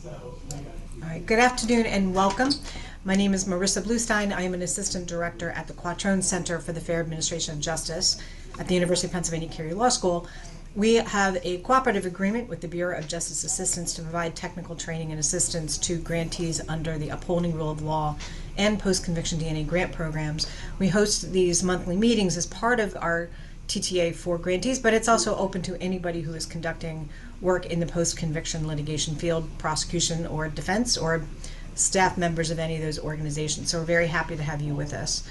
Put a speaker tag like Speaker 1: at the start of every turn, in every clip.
Speaker 1: All right, good afternoon and welcome. My name is Marissa Bluestein. I am an assistant director at the Quattrone Center for the Fair Administration of Justice at the University of Pennsylvania Carey Law School. We have a cooperative agreement with the Bureau of Justice Assistance to provide technical training and assistance to grantees under the Upholding Rule of Law and post-conviction DNA grant programs. We host these monthly meetings as part of our TTA for grantees, but it's also open to anybody who is conducting work in the post-conviction litigation field, prosecution or defense, or staff members of any of those organizations. So we're very happy to have you with us.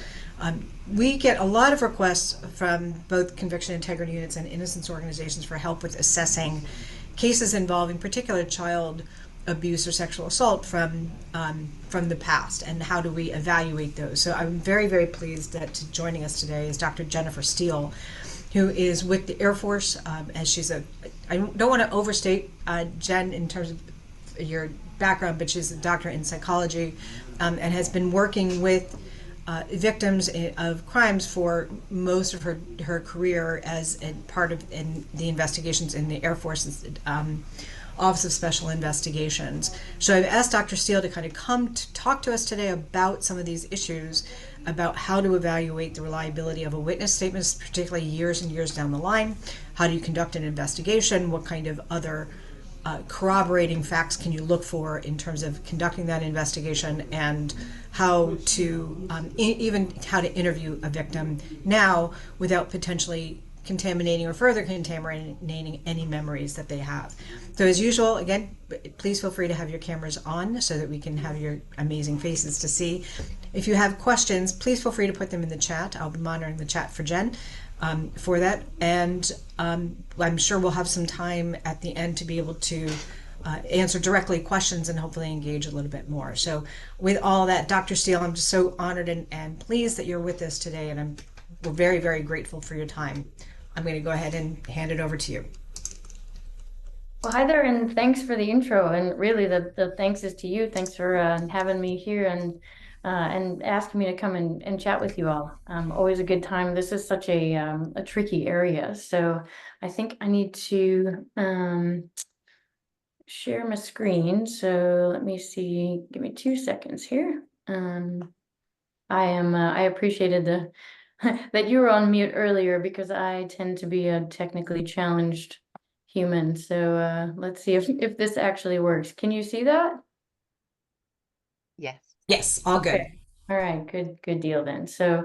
Speaker 1: We get a lot of requests from both conviction integrity units and innocence organizations for help with assessing cases involving particular child abuse or sexual assault from the past, and how do we evaluate those. So I'm very, very pleased that joining us today is Dr. Jennifer Steele, who is with the Air Force, as she's I don't want to overstate Jen in terms of your background, but she's a doctor in psychology, and has been working with victims of crimes for most of her career as a part of in the investigations in the Air Force's Office of Special Investigations. So I've asked Dr. Steele to kind of come to talk to us today about some of these issues, about how to evaluate the reliability of a witness statement, particularly years and years down the line. How do you conduct an investigation? What kind of other corroborating facts can you look for in terms of conducting that investigation, and how to even how to interview a victim now without potentially contaminating or further contaminating any memories that they have. So as usual, again, please feel free to have your cameras on so that we can have your amazing faces to see. If you have questions, please feel free to put them in the chat. I'll be monitoring the chat for Jen for that. And I'm sure we'll have some time at the end to be able to answer directly questions and hopefully engage a little bit more. So with all that, Dr. Steele, I'm just so honored and pleased that you're with us today, and we're very, very grateful for your time. I'm going to go ahead and hand it over to you.
Speaker 2: Well, hi there, and thanks for the intro. And really, the thanks is to you. Thanks for having me here and asking me to come and chat with you all. Always a good time. This is such a tricky area, so I think I need to share my screen. So let me see. Give me 2 seconds here. I appreciated the that you were on mute earlier because I tend to be a technically challenged human. So let's see if this actually works. Can you see that?
Speaker 3: Yes.
Speaker 1: Yes, all good.
Speaker 2: Okay. All right, good deal then. So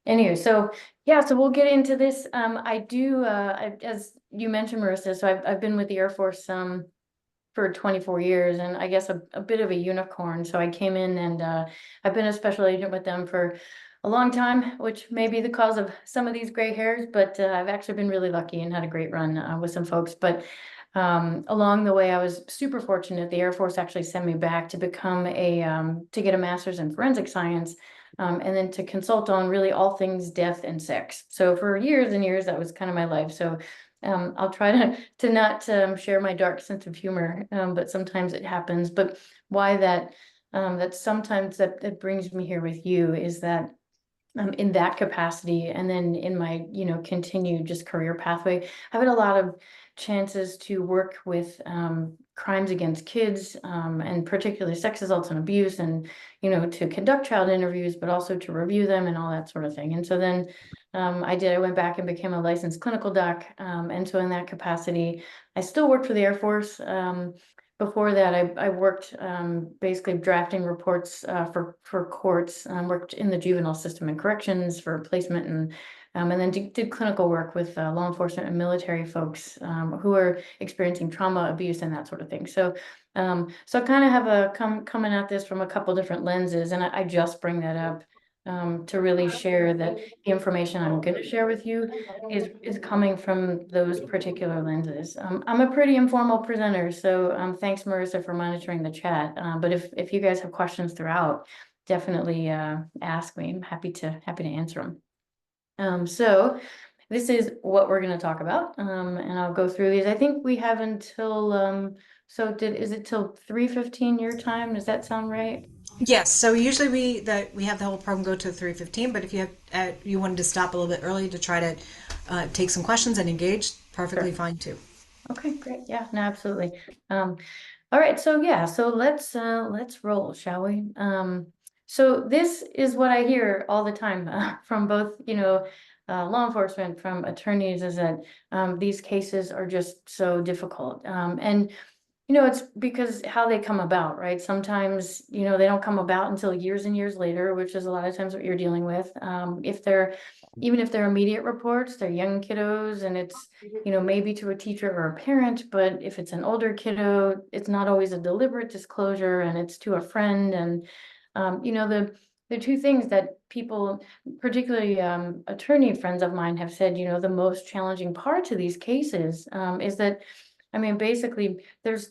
Speaker 2: anyway, so yeah, so we'll get into this. I do, as you mentioned, Marissa, so I've been with the Air Force for 24 years, and I guess a bit of a unicorn. So I came in and I've been a special agent with them for a long time, which may be the cause of some of these gray hairs, but I've actually been really lucky and had a great run with some folks. But along the way, I was super fortunate. The Air Force actually sent me back to become to get a master's in forensic science, and then to consult on really all things death and sex. So for years and years, that was kind of my life. So I'll try to not share my dark sense of humor, but sometimes it happens. But why that sometimes that brings me here with you is that in that capacity, and then in my continued just career pathway, I've had a lot of chances to work with crimes against kids, and particularly sex assaults and abuse, and to conduct child interviews, but also to review them and all that sort of thing. And so then I went back and became a licensed clinical doc, and so in that capacity I still work for the Air Force. Before that, I worked basically drafting reports for courts. Worked in the juvenile system and corrections for placement, and then did clinical work with law enforcement and military folks who are experiencing trauma, abuse, and that sort of thing. So I kind of have coming at this from a couple different lenses, and I just bring that up to really share that the information I'm going to share with you is coming from those particular lenses. I'm a pretty informal presenter, so thanks, Marissa, for monitoring the chat. But if you guys have questions throughout, definitely ask me. I'm happy to answer them. So this is what we're going to talk about, and I'll go through these. I think we have until is it till 3:15 your time? Does that sound right?
Speaker 1: Yes, so usually we have the whole program go to 3:15, but if you have you wanted to stop a little bit early to try to take some questions and engage, perfectly
Speaker 2: Sure.
Speaker 1: fine too.
Speaker 2: Okay, great. Yeah, no, absolutely. All right, so yeah, so let's roll, shall we? So this is what I hear all the time from both, law enforcement, from attorneys, is that these cases are just so difficult. And it's because how they come about, right? Sometimes, they don't come about until years and years later, which is a lot of times what you're dealing with. Even if they're immediate reports, they're young kiddos, and it's, maybe to a teacher or a parent, but if it's an older kiddo, it's not always a deliberate disclosure, and it's to a friend. And, the two things that people, particularly attorney friends of mine, have said, the most challenging part to these cases is that, I mean, basically, there's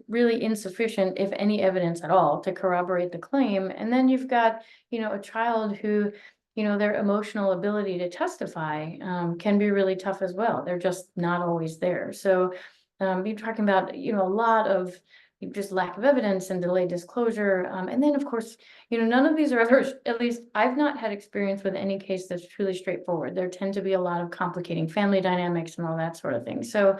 Speaker 2: really insufficient, if any, evidence at all to corroborate the claim. And then you've got, a child who, their emotional ability to testify can be really tough as well. They're just not always there. So you're talking about, a lot of just lack of evidence and delayed disclosure. And then, of course, none of these are ever, at least I've not had experience with any case that's truly straightforward. There tend to be a lot of complicating family dynamics and all that sort of thing. So,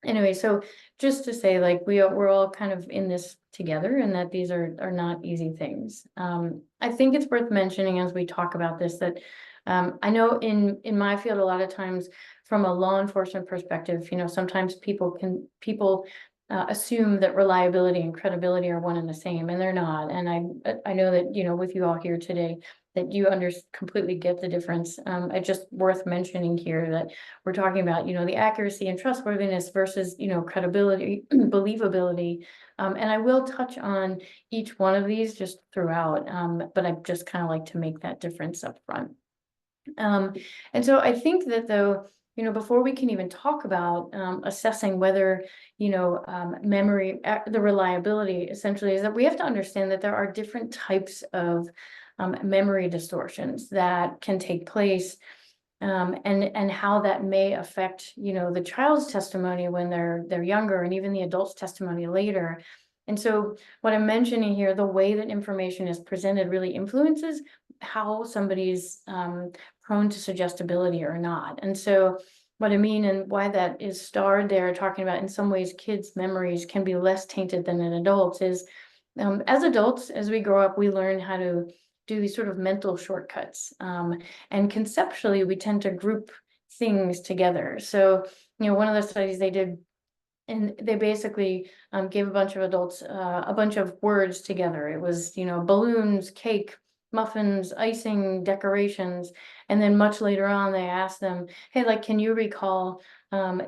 Speaker 2: anyway, so just to say, like, we're all kind of in this together, and that these are not easy things. I think it's worth mentioning as we talk about this that I know in my field, a lot of times from a law enforcement perspective, sometimes people assume that reliability and credibility are one and the same, and they're not. And I know that, with you all here today, that you completely get the difference. It's just worth mentioning here that we're talking about, the accuracy and trustworthiness versus, credibility, believability. And I will touch on each one of these just throughout, but I just kind of like to make that difference up front. And so I think that, though, before we can even talk about assessing whether, memory, the reliability essentially, is that we have to understand that there are different types of memory distortions that can take place, and how that may affect, the child's testimony when they're younger, and even the adult's testimony later. And so what I'm mentioning here, the way that information is presented really influences how somebody's prone to suggestibility or not. And so what I mean, and why that is starred there, talking about in some ways kids' memories can be less tainted than in adults, is as adults, as we grow up, we learn how to do these sort of mental shortcuts. And conceptually, we tend to group things together. So, one of the studies they did, and they basically gave a bunch of adults a bunch of words together. It was, balloons, cake, muffins, icing, decorations. And then much later on, they asked them, hey, like, can you recall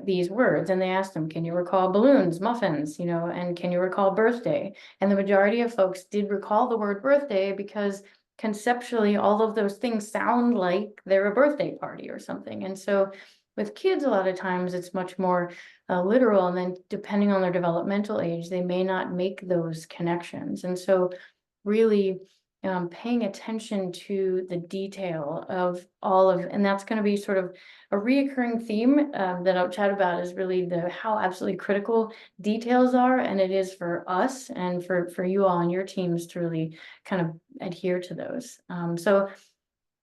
Speaker 2: these words? And they asked them, can you recall balloons, muffins, and can you recall birthday? And the majority of folks did recall the word birthday, because conceptually, all of those things sound like they're a birthday party or something. And so with kids, a lot of times it's much more literal, and then depending on their developmental age, they may not make those connections. And so really paying attention to the detail of all of, and that's going to be sort of a reoccurring theme that I'll chat about, is really how absolutely critical details are, and it is for us and for you all and your teams to really kind of adhere to those. So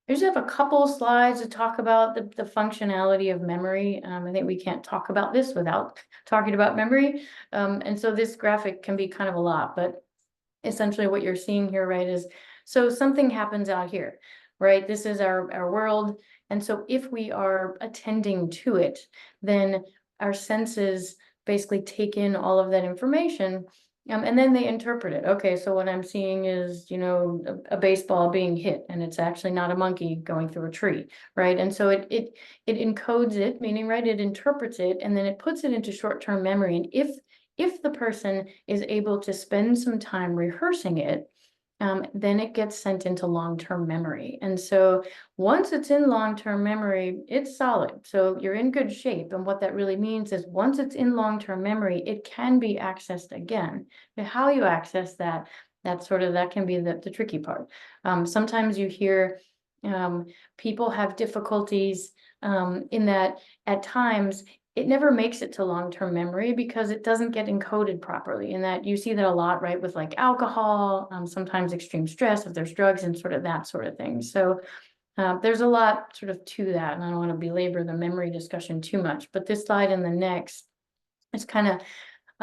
Speaker 2: I just have a couple slides to talk about the functionality of memory. I think we can't talk about this without talking about memory. And so this graphic can be kind of a lot, but essentially what you're seeing here, right, is so something happens out here, right? This is our world. And so if we are attending to it, then our senses basically take in all of that information. And then they interpret it. Okay, so what I'm seeing is, a baseball being hit, and it's actually not a monkey going through a tree, right? And so it encodes it, meaning, right, it interprets it, and then it puts it into short-term memory. And if the person is able to spend some time rehearsing it, then it gets sent into long-term memory. And so once it's in long-term memory, it's solid. So you're in good shape. And what that really means is once it's in long-term memory, it can be accessed again. But how you access that can be the tricky part. Sometimes you hear people have difficulties in that at times it never makes it to long-term memory because it doesn't get encoded properly. And that you see that a lot, right, with like alcohol, sometimes extreme stress, if there's drugs, and sort of that sort of thing. So there's a lot sort of to that, and I don't want to belabor the memory discussion too much, but this slide and the next is kind of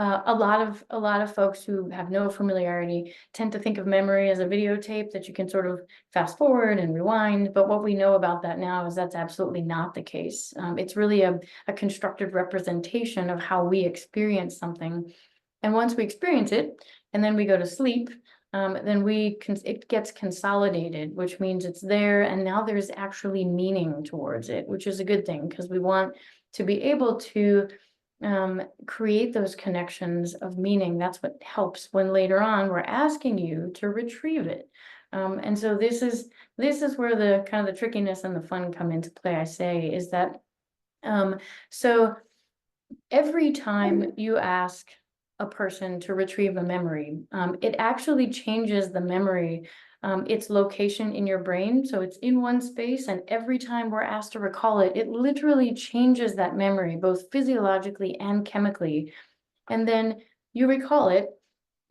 Speaker 2: A lot of folks who have no familiarity tend to think of memory as a videotape that you can sort of fast forward and rewind. But what we know about that now is that's absolutely not the case. It's really a constructed representation of how we experience something. And once we experience it, and then we go to sleep, then it gets consolidated, which means it's there, and now there's actually meaning towards it, which is a good thing because we want to be able to create those connections of meaning. That's what helps when later on we're asking you to retrieve it. And so this is where the kind of the trickiness and the fun come into play. I say is that so every time you ask a person to retrieve a memory, it actually changes the memory, its location in your brain. So it's in one space, and every time we're asked to recall it, it literally changes that memory, both physiologically and chemically. And then you recall it.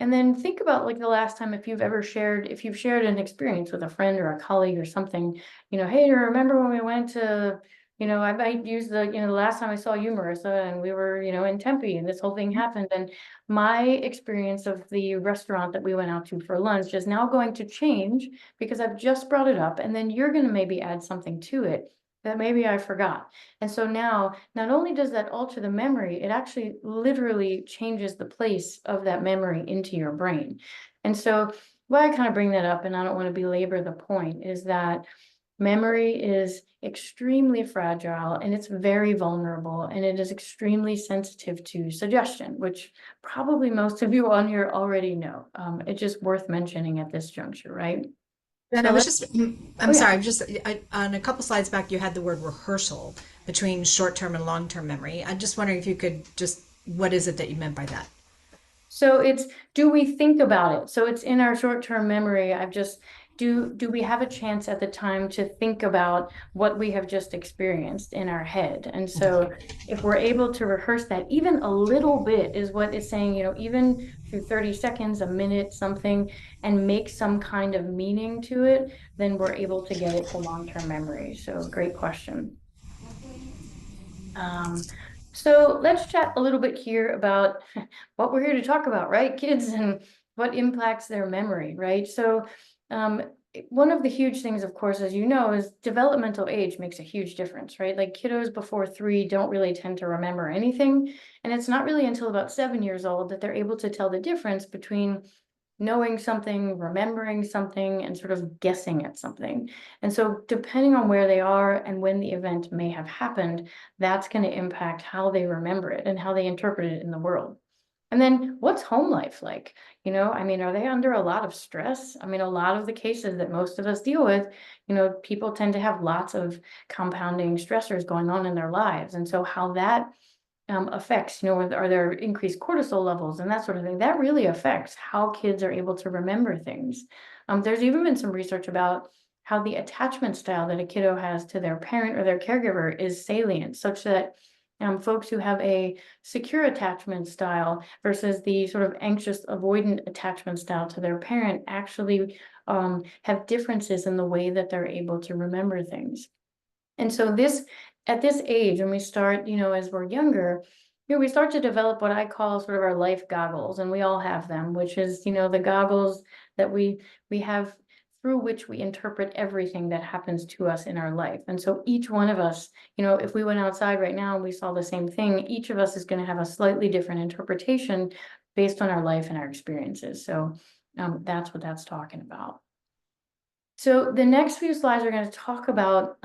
Speaker 2: And then think about like the last time if you've shared an experience with a friend or a colleague or something, hey, do you remember when we went to, I might use the last time I saw you, Marissa, and we were, in Tempe and this whole thing happened. And my experience of the restaurant that we went out to for lunch is now going to change because I've just brought it up. And then you're going to maybe add something to it that maybe I forgot. And so now, not only does that alter the memory, it actually literally changes the place of that memory into your brain. And so why I kind of bring that up, and I don't want to belabor the point, is that memory is extremely fragile and it's very vulnerable, and it is extremely sensitive to suggestion, which probably most of you on here already know. It's just worth mentioning at this juncture, right?
Speaker 1: And
Speaker 2: So
Speaker 1: I was
Speaker 2: let's,
Speaker 1: just,
Speaker 2: oh
Speaker 1: I'm
Speaker 2: yeah.
Speaker 1: sorry, on a couple slides back, you had the word rehearsal between short-term and long-term memory. I'm just wondering if you could what is it that you meant by that?
Speaker 2: So it's, do we think about it? So it's in our short-term memory. Do we have a chance at the time to think about what we have just experienced in our head? And so if we're able to rehearse that even a little bit is what it's saying, even through 30 seconds, a minute, something, and make some kind of meaning to it, then we're able to get it to long-term memory. So great question. So let's chat a little bit here about what we're here to talk about, right? Kids and what impacts their memory, right? So one of the huge things, of course, as you know, is developmental age makes a huge difference, right? Like kiddos before 3 don't really tend to remember anything. And it's not really until about 7 years old that they're able to tell the difference between knowing something, remembering something, and sort of guessing at something. And so depending on where they are and when the event may have happened, that's going to impact how they remember it and how they interpret it in the world. And then what's home life like? Are they under a lot of stress? A lot of the cases that most of us deal with, people tend to have lots of compounding stressors going on in their lives. And so how that affects, are there increased cortisol levels and that sort of thing, that really affects how kids are able to remember things. There's even been some research about how the attachment style that a kiddo has to their parent or their caregiver is salient, such that folks who have a secure attachment style versus the sort of anxious avoidant attachment style to their parent actually have differences in the way that they're able to remember things. And so at this age, when we start, as we're younger, we start to develop what I call sort of our life goggles, and we all have them, which is, the goggles that we have through which we interpret everything that happens to us in our life. And so each one of us, if we went outside right now and we saw the same thing, each of us is going to have a slightly different interpretation based on our life and our experiences. So that's what that's talking about. So the next few slides are going to talk about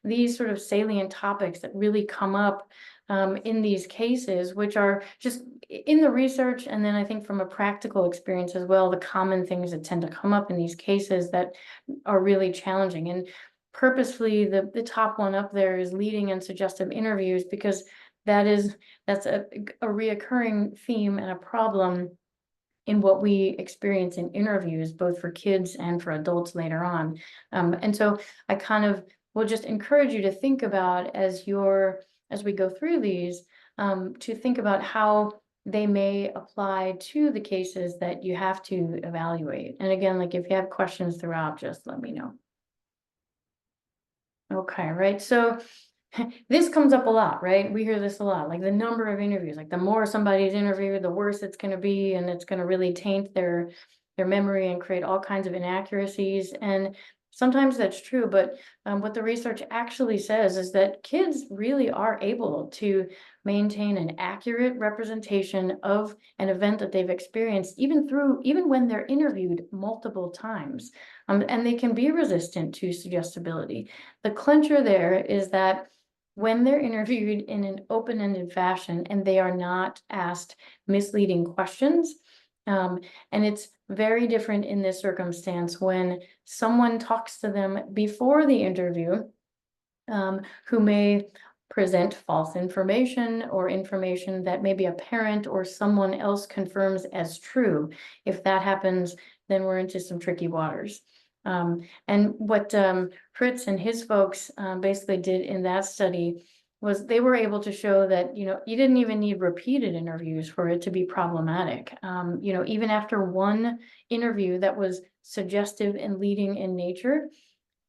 Speaker 2: these sort of salient topics that really come up in these cases, which are just in the research, and then I think from a practical experience as well, the common things that tend to come up in these cases that are really challenging. And purposefully, the top one up there is leading and suggestive interviews, because that's a reoccurring theme and a problem in what we experience in interviews, both for kids and for adults later on. And so I kind of will just encourage you to think about as we go through these, to think about how they may apply to the cases that you have to evaluate. And again, like if you have questions throughout, just let me know. Okay, right. So this comes up a lot, right? We hear this a lot, like the number of interviews, like the more somebody's interviewed, the worse it's going to be, and it's going to really taint their memory and create all kinds of inaccuracies. And sometimes that's true, but what the research actually says is that kids really are able to maintain an accurate representation of an event that they've experienced, even when they're interviewed multiple times. And they can be resistant to suggestibility. The clincher there is that when they're interviewed in an open-ended fashion and they are not asked misleading questions, and it's very different in this circumstance when someone talks to them before the interview, who may present false information or information that maybe a parent or someone else confirms as true. If that happens, then we're into some tricky waters. And what Fritz and his folks basically did in that study was they were able to show that, you didn't even need repeated interviews for it to be problematic. Even after one interview that was suggestive and leading in nature,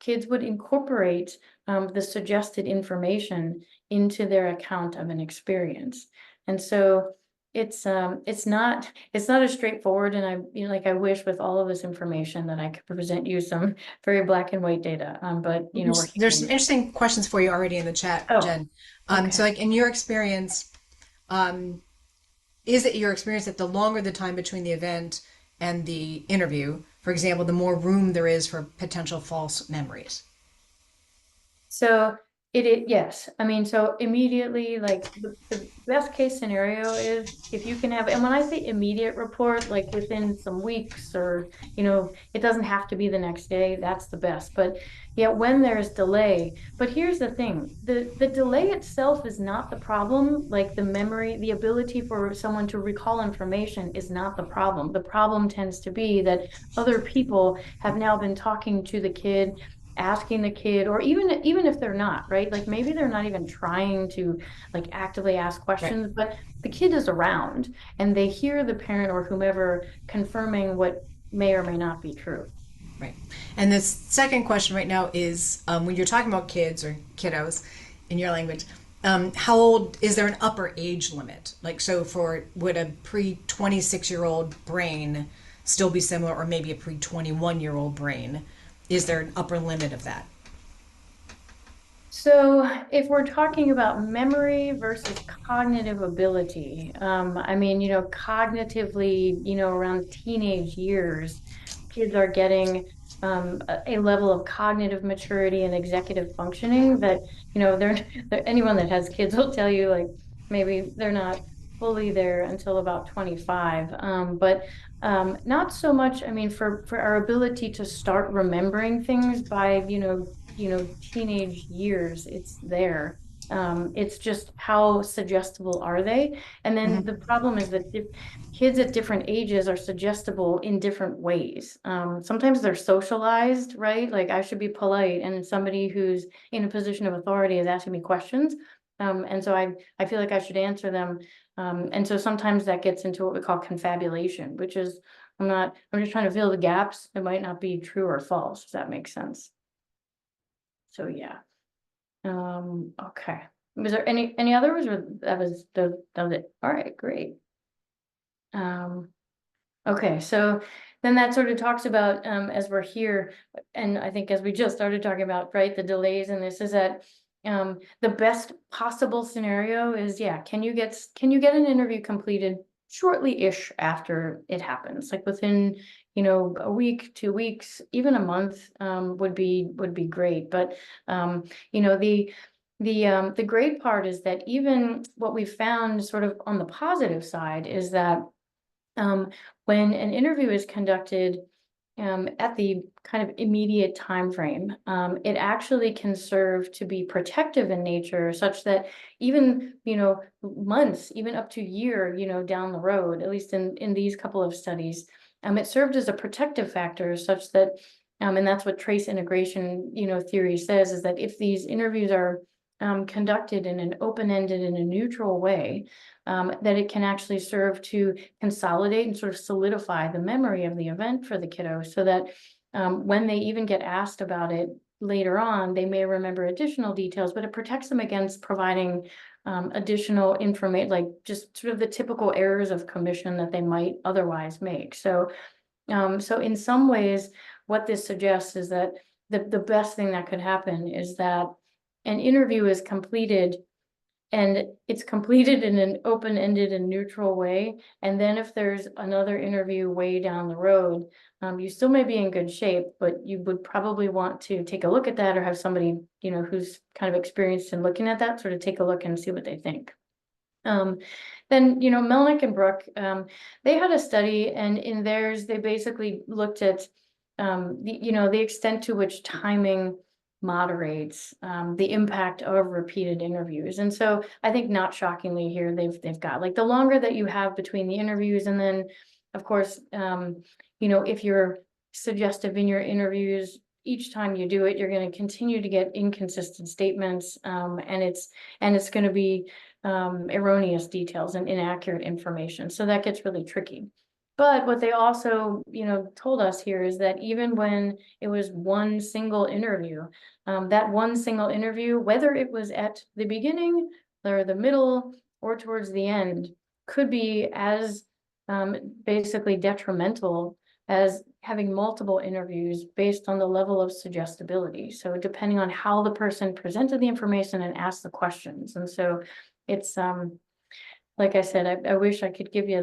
Speaker 2: kids would incorporate the suggested information into their account of an experience. And so it's not as straightforward. And I wish with all of this information that I could present you some very black and white data. But
Speaker 1: There's some interesting questions for you already in the chat,
Speaker 2: Oh,
Speaker 1: Jen.
Speaker 2: okay.
Speaker 1: So like in your experience, is it your experience that the longer the time between the event and the interview, for example, the more room there is for potential false memories?
Speaker 2: So yes. I mean, so immediately, like the best case scenario is if you can have, and when I say immediate report, like within some weeks or, it doesn't have to be the next day, that's the best. But yeah, when there's delay, but here's the thing, the delay itself is not the problem. Like the memory, the ability for someone to recall information is not the problem. The problem tends to be that other people have now been talking to the kid, asking the kid, or even if they're not, right? Like maybe they're not even trying to like actively ask questions, right, but the kid is around and they hear the parent or whomever confirming what may or may not be true.
Speaker 1: Right. And the second question right now is when you're talking about kids or kiddos in your language, how old is there an upper age limit? Like, so would a pre-26-year-old brain still be similar, or maybe a pre-21-year-old brain? Is there an upper limit of that?
Speaker 2: So if we're talking about memory versus cognitive ability, I mean, cognitively, around teenage years, kids are getting a level of cognitive maturity and executive functioning that, anyone that has kids will tell you, like, maybe they're not fully there until about 25. But not so much, I mean, for our ability to start remembering things by, teenage years, it's there. It's just how suggestible are they? And then the problem is that kids at different ages are suggestible in different ways. Sometimes they're socialized, right? Like I should be polite, and somebody who's in a position of authority is asking me questions. And so I feel like I should answer them. And so sometimes that gets into what we call confabulation, which is I'm just trying to fill the gaps. It might not be true or false. Does that make sense? So yeah. Okay. Was there any others, or that was it? All right, great. Okay, so then that sort of talks about as we're here, and I think as we just started talking about, right, the delays in this is that the best possible scenario is, yeah, can you get an interview completed shortly-ish after it happens, like within a week, 2 weeks, even a month would be great. But the great part is that even what we've found sort of on the positive side is that when an interview is conducted at the kind of immediate time frame, it actually can serve to be protective in nature, such that even months, even up to a year, down the road, at least in these couple of studies, it served as a protective factor, such that and that's what trace integration theory says, is that if these interviews are conducted in an open-ended and a neutral way, that it can actually serve to consolidate and sort of solidify the memory of the event for the kiddo, so that when they even get asked about it later on, they may remember additional details, but it protects them against providing additional information, like just sort of the typical errors of commission that they might otherwise make. So, so in some ways, what this suggests is that the best thing that could happen is that an interview is completed, and it's completed in an open-ended and neutral way. And then if there's another interview way down the road, you still may be in good shape, but you would probably want to take a look at that, or have somebody, you know, who's kind of experienced in looking at that, sort of take a look and see what they think. Then, you know, Melnick and Brook, they had a study, and in theirs, they basically looked at, you know, the extent to which timing moderates the impact of repeated interviews. And so I think, not shockingly here, they've got, like, the longer that you have between the interviews, and then of course, you know, if you're suggestive in your interviews, each time you do it, you're going to continue to get inconsistent statements, and it's going to be erroneous details and inaccurate information. So that gets really tricky. But what they also, you know, told us here is that even when it was one single interview, that one single interview, whether it was at the beginning or the middle or towards the end, could be as basically detrimental as having multiple interviews based on the level of suggestibility. So depending on how the person presented the information and asked the questions. And so it's like I said, I wish I could give you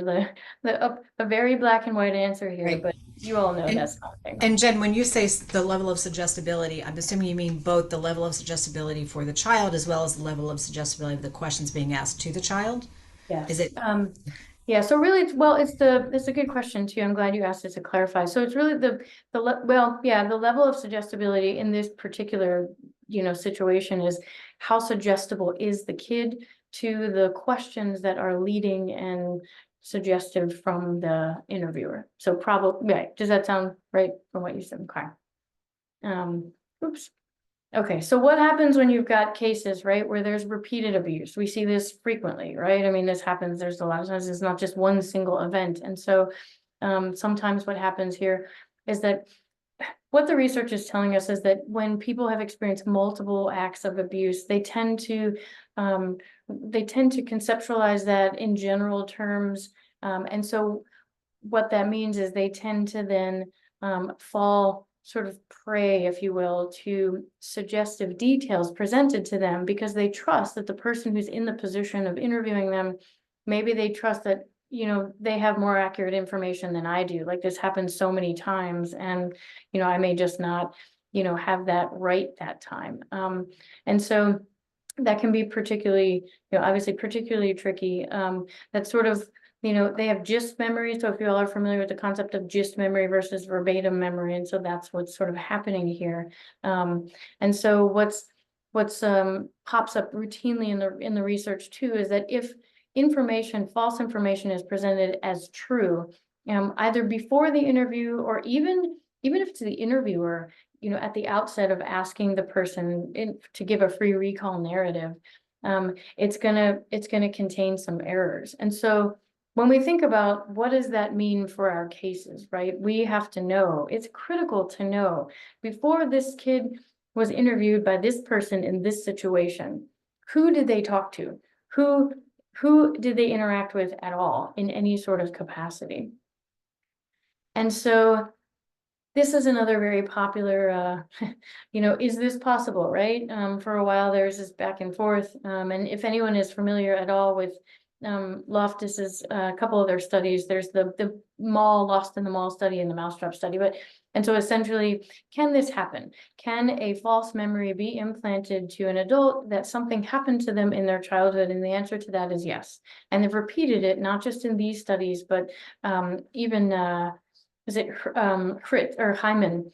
Speaker 2: a very black and white answer here,
Speaker 1: Right.
Speaker 2: but you all know
Speaker 1: And-
Speaker 2: that's not a thing.
Speaker 1: And Jen, when you say the level of suggestibility, I'm assuming you mean both the level of suggestibility for the child as well as the level of suggestibility of the questions being asked to the child?
Speaker 2: Yes.
Speaker 1: Is it?
Speaker 2: Yeah, so really, it's a good question too. I'm glad you asked it to clarify. So it's really the level of suggestibility in this particular, you know, situation is how suggestible is the kid to the questions that are leading and suggestive from the interviewer. So probably, right. Does that sound right from what you said? Okay. Oops. Okay, so what happens when you've got cases, right, where there's repeated abuse? We see this frequently, right? I mean, this happens, there's a lot of times, it's not just one single event. And so sometimes what happens here is that what the research is telling us is that when people have experienced multiple acts of abuse, they tend to conceptualize that in general terms. And so what that means is they tend to then fall sort of prey, if you will, to suggestive details presented to them, because they trust that the person who's in the position of interviewing them, maybe they trust that, you know, they have more accurate information than I do. Like, this happens so many times, and, you know, I may just not, you know, have that right that time. And so that can be particularly, you know, obviously particularly tricky. That sort of, you know, they have gist memory. So if you all are familiar with the concept of gist memory versus verbatim memory, and so that's what's sort of happening here. And so what's pops up routinely in the research too is that if false information is presented as true, either before the interview or even if it's the interviewer, you know, at the outset of asking the person to give a free recall narrative, it's gonna contain some errors. And so when we think about what does that mean for our cases, right? We have to know, it's critical to know, before this kid was interviewed by this person in this situation, who did they talk to? Who did they interact with at all in any sort of capacity? And so this is another very popular, you know, is this possible, right? For a while, there's this back and forth. And if anyone is familiar at all with Loftus's a couple of their studies, there's the mall Lost in the Mall study and the Mousetrap study. And so essentially, can this happen? Can a false memory be implanted to an adult that something happened to them in their childhood? And the answer to that is yes. And they've repeated it, not just in these studies, but even Hrit or Hyman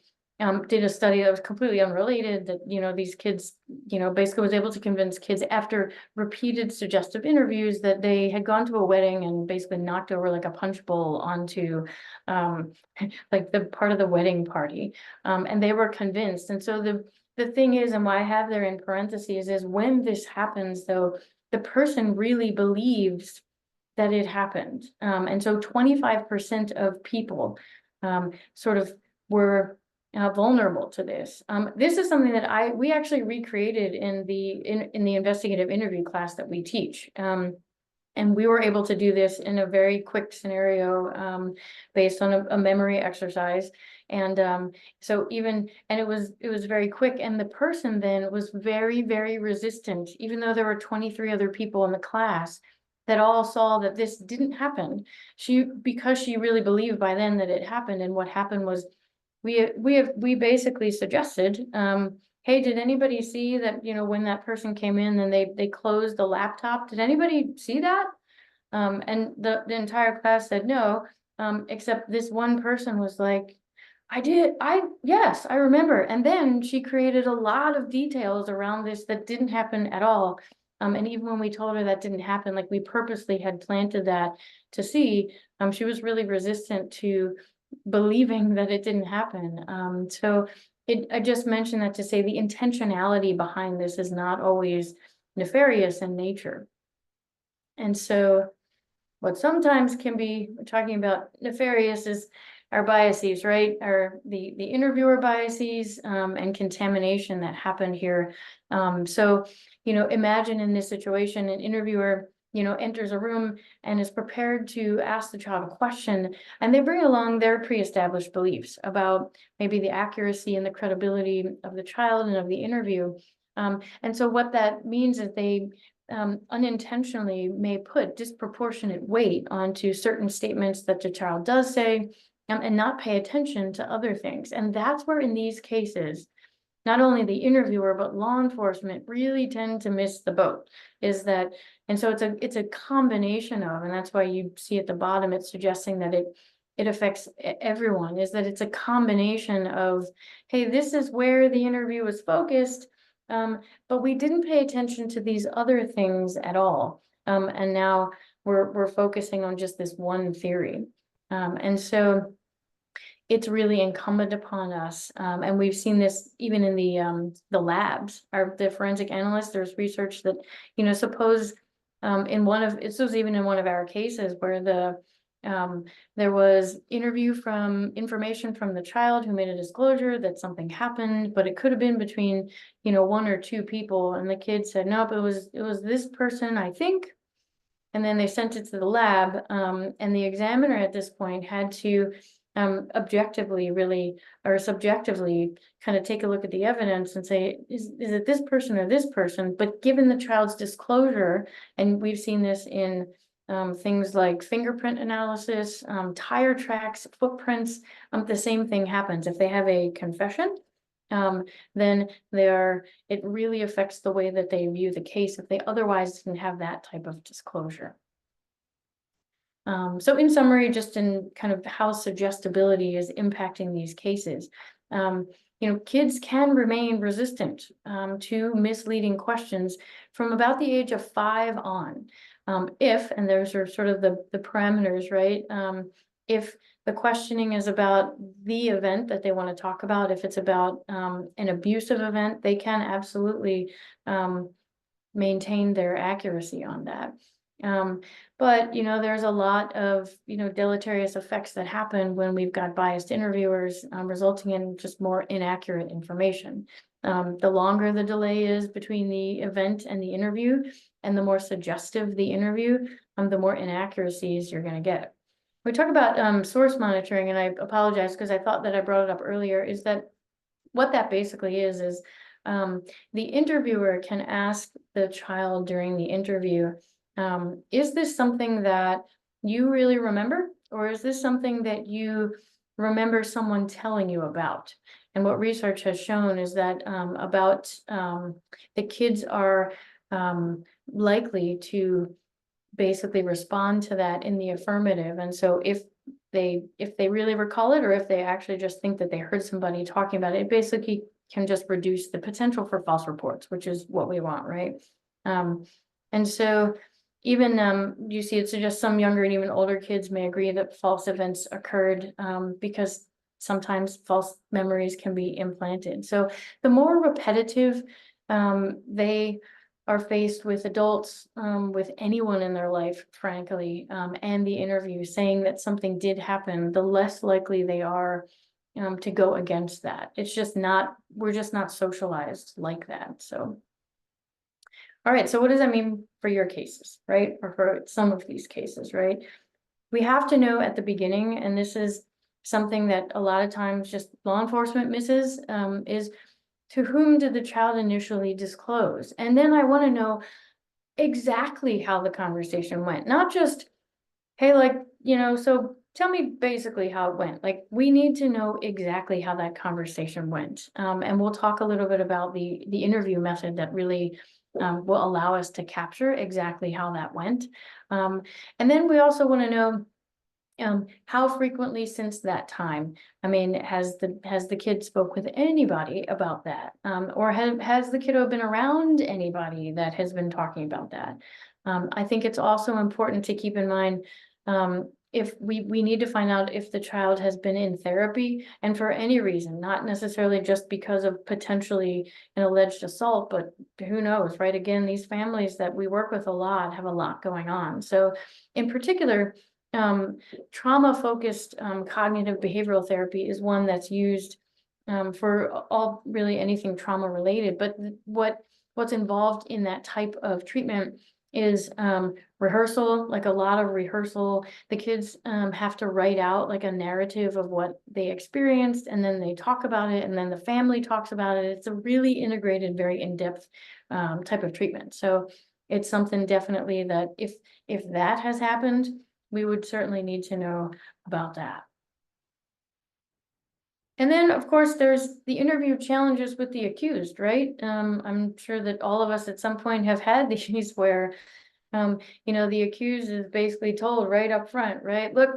Speaker 2: did a study that was completely unrelated, that, you know, these kids, you know, basically was able to convince kids after repeated suggestive interviews that they had gone to a wedding and basically knocked over like a punch bowl onto like the part of the wedding party. And they were convinced. And so the thing is, and why I have there in parentheses, is when this happens, though, the person really believes that it happened. And so 25% of people sort of were vulnerable to this. This is something that we actually recreated in the investigative interview class that we teach. And we were able to do this in a very quick scenario, based on a memory exercise. And it was very quick. And the person then was very, very resistant, even though there were 23 other people in the class that all saw that this didn't happen. Because she really believed by then that it happened. And what happened was we basically suggested, hey, did anybody see that, when that person came in and they closed the laptop? Did anybody see that? And the entire class said no, except this one person was like, yes, I remember. And then she created a lot of details around this that didn't happen at all. And even when we told her that didn't happen, like we purposely had planted that to see, she was really resistant to believing that it didn't happen. I just mentioned that to say the intentionality behind this is not always nefarious in nature. And so what sometimes can be, we're talking about nefarious, is our biases, right? Or the interviewer biases, and contamination that happened here. Imagine in this situation, an interviewer, enters a room and is prepared to ask the child a question, and they bring along their pre-established beliefs about maybe the accuracy and the credibility of the child and of the interview. And so what that means is they unintentionally may put disproportionate weight onto certain statements that the child does say, and not pay attention to other things. And that's where in these cases, not only the interviewer, but law enforcement really tend to miss the boat, and so it's a combination of, and that's why you see at the bottom, it's suggesting that it affects everyone, is that it's a combination of, hey, this is where the interview was focused, but we didn't pay attention to these other things at all. And now we're focusing on just this one theory. And so it's really incumbent upon us. And we've seen this even in the labs, the forensic analysts. There's research that, suppose this was even in one of our cases where there was information from the child who made a disclosure that something happened, but it could have been between, one or two people. And the kid said, nope, it was this person, I think. And then they sent it to the lab. And the examiner at this point had to objectively really, or subjectively kind of take a look at the evidence and say, is it this person or this person? But given the child's disclosure, and we've seen this in things like fingerprint analysis, tire tracks, footprints, the same thing happens. If they have a confession, then it really affects the way that they view the case if they otherwise didn't have that type of disclosure. So in summary, just in kind of how suggestibility is impacting these cases, kids can remain resistant to misleading questions from about the age of 5 on. And those are sort of the parameters, right? If the questioning is about the event that they want to talk about, if it's about an abusive event, they can absolutely maintain their accuracy on that. But there's a lot of deleterious effects that happen when we've got biased interviewers, resulting in just more inaccurate information. The longer the delay is between the event and the interview, and the more suggestive the interview, the more inaccuracies you're going to get. We talk about source monitoring, and I apologize because I thought that I brought it up earlier, is that what that basically is the interviewer can ask the child during the interview, is this something that you really remember, or is this something that you remember someone telling you about? And what research has shown is that the kids are likely to basically respond to that in the affirmative. And so if they really recall it, or if they actually just think that they heard somebody talking about it, it basically can just reduce the potential for false reports, which is what we want, right? And so even you see it suggests some younger and even older kids may agree that false events occurred, because sometimes false memories can be implanted. So the more repetitive they are faced with adults, with anyone in their life, frankly, and the interview saying that something did happen, the less likely they are to go against that. It's just not, we're just not socialized like that, so. All right, so what does that mean for your cases, right? Or for some of these cases, right? We have to know at the beginning, and this is something that a lot of times just law enforcement misses, is to whom did the child initially disclose? And then I want to know exactly how the conversation went, not just, hey, like, so tell me basically how it went. Like, we need to know exactly how that conversation went. And we'll talk a little bit about the interview method that really will allow us to capture exactly how that went. And then we also want to know how frequently since that time. I mean, has the kid spoke with anybody about that? Or has the kiddo been around anybody that has been talking about that? I think it's also important to keep in mind, if we need to find out if the child has been in therapy and for any reason, not necessarily just because of potentially an alleged assault, but who knows, right? Again, these families that we work with a lot have a lot going on. So in particular, trauma-focused cognitive behavioral therapy is one that's used for all really anything trauma related. But what's involved in that type of treatment is rehearsal, like a lot of rehearsal. The kids have to write out like a narrative of what they experienced, and then they talk about it, and then the family talks about it. It's a really integrated, very in-depth type of treatment. So it's something definitely that if that has happened, we would certainly need to know about that. And then, of course, there's the interview challenges with the accused, right? I'm sure that all of us at some point have had these where, the accused is basically told right up front, right? Look,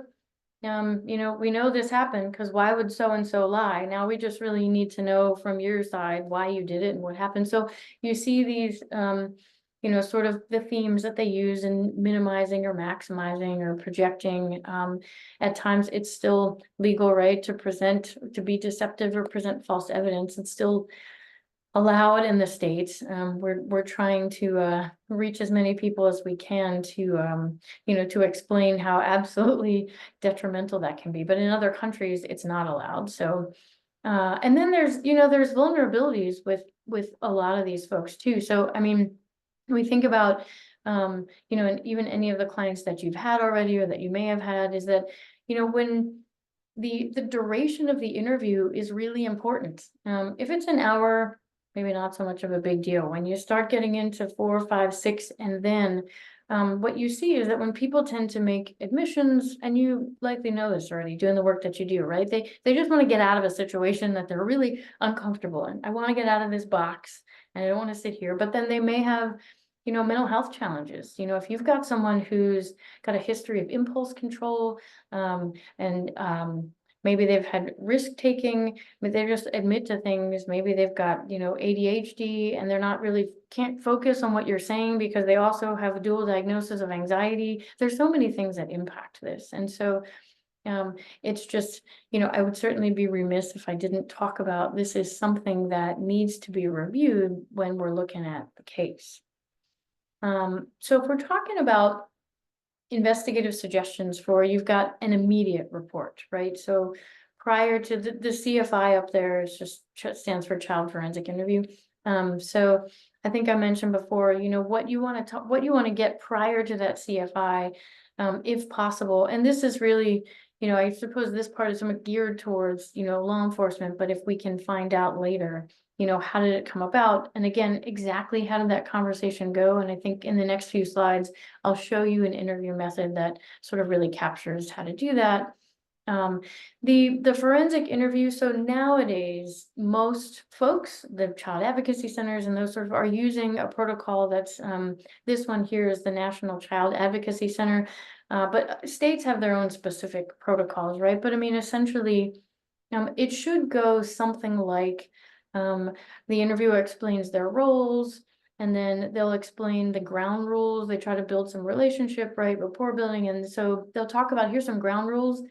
Speaker 2: we know this happened because why would so-and-so lie? Now we just really need to know from your side why you did it and what happened. So you see these, sort of the themes that they use in minimizing or maximizing or projecting. At times it's still legal, right, to be deceptive or present false evidence and still allow it in the States. We're trying to reach as many people as we can to, to explain how absolutely detrimental that can be. But in other countries, it's not allowed. So, and then there's vulnerabilities with a lot of these folks too. So, I mean, we think about, and even any of the clients that you've had already or that you may have had, is that, when the duration of the interview is really important. If it's an hour, maybe not so much of a big deal. When you start getting into 4, 5, 6, and then what you see is that when people tend to make admissions, and you likely know this already doing the work that you do, right? They just want to get out of a situation that they're really uncomfortable in. I want to get out of this box and I don't want to sit here. But then they may have, mental health challenges. If you've got someone who's got a history of impulse control, and maybe they've had risk taking, but they just admit to things. Maybe they've got, ADHD and they're not really can't focus on what you're saying because they also have a dual diagnosis of anxiety. There's so many things that impact this. And so it's just, I would certainly be remiss if I didn't talk about this is something that needs to be reviewed when we're looking at the case. So if we're talking about investigative suggestions for, you've got an immediate report, right? So prior to the CFI up there, it's just stands for Child Forensic Interview. So I think I mentioned before, what you want to get prior to that CFI, if possible. And this is really, I suppose this part is somewhat geared towards, law enforcement, but if we can find out later, how did it come about? And again, exactly how did that conversation go? And I think in the next few slides, I'll show you an interview method that sort of really captures how to do that. The forensic interview. So nowadays, most folks, the child advocacy centers and those sort of are using a protocol that's, this one here is the National Child Advocacy Center. But states have their own specific protocols, right? But I mean, essentially, it should go something like, the interviewer explains their roles, and then they'll explain the ground rules. They try to build some relationship, right? Rapport building. And so they'll talk about, here's some ground rules.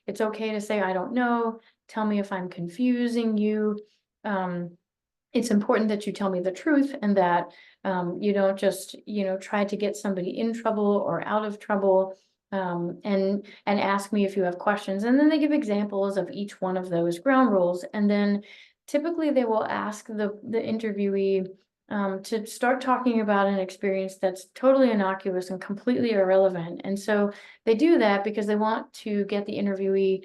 Speaker 2: It's okay to say, I don't know. Tell me if I'm confusing you. It's important that you tell me the truth and that you don't just, try to get somebody in trouble or out of trouble. and ask me if you have questions. And then they give examples of each one of those ground rules. And then typically they will ask the interviewee to start talking about an experience that's totally innocuous and completely irrelevant. And so they do that because they want to get the interviewee